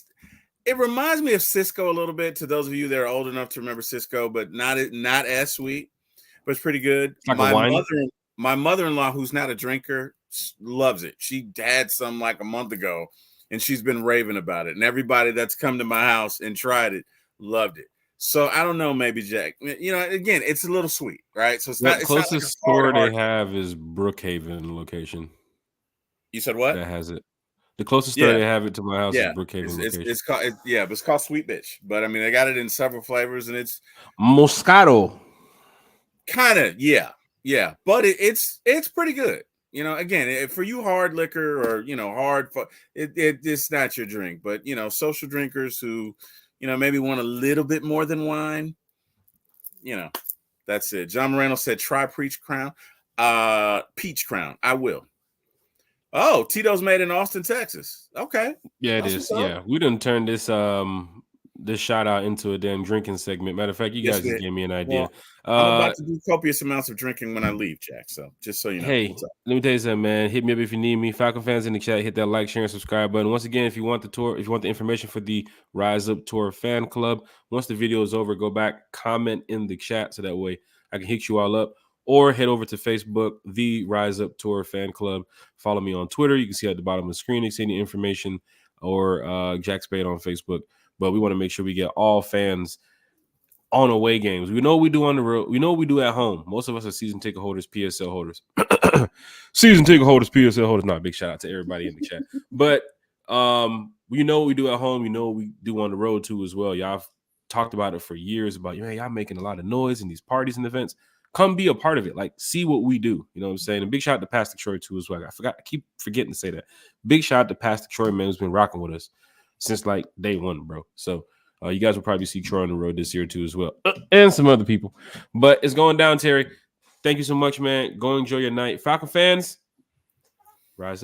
It reminds me of Cisco a little bit, to those of you that are old enough to remember Cisco, but not as sweet, but it's pretty good. It's like a wine. My mother-in-law, who's not a drinker, loves it. She had some like a month ago, and she's been raving about it. And everybody that's come to my house and tried it loved it. So I don't know, maybe Jack. You know, again, it's a little sweet, right? So it's The not like closest a hard store they hard. have is Brookhaven location You said what? that has it. The closest store Yeah, they have it to my house is yeah. Brookhaven It's location. called yeah, but it's called Sweet Bitch. But I mean, they got it in several flavors, and it's Moscato. kind of yeah, but it's pretty good. You know, again, for you hard liquor or it's not your drink. But social drinkers who maybe want a little bit more than wine. You know, that's it. John Moreno said, "Try Peach Crown. I will." Oh, Tito's made in Austin, Texas. Okay, Yeah, it that's what's is. up. Yeah, we done turned this shout out into a damn drinking segment. Matter of fact, you Yes, guys we just did. gave me an idea. Well, I'm about to do copious amounts of drinking when I leave, Jack. So just so you know, Hey, what's up? let me tell you something, man. Hit me up if you need me. Falcon fans in the chat, hit that like, share, and subscribe button. Once again, if you want the tour, if you want the information for the Rise Up Tour fan club, once the video is over, go back, comment in the chat so that way I can hit you all up. Or head over to Facebook, the Rise Up Tour fan club. Follow me on Twitter. You can see at the bottom of the screen, you can see any information, or Jack Spade on Facebook. But we want to make sure we get all fans on away games. We know what we do on the road. We know what we do at home. Most of us are season ticket holders, PSL holders. Season ticket holders, PSL holders. Not big shout out to everybody in the chat. But we know what we do at home. We know what we do on the road too as well. Y'all have talked about it for years about, man, y'all making a lot of noise in these parties and events. Come be a part of it. Like, see what we do. You know what I'm saying? And big shout out to Pastor Troy too as well. I keep forgetting to say that. Big shout out to Pastor Troy, man, who's been rocking with us since like day one, bro. So you guys will probably see Troy on the road this year too as well, and some other people. But it's going down, Terry. Thank you so much, man. Go enjoy your night. Falcon fans, rise up.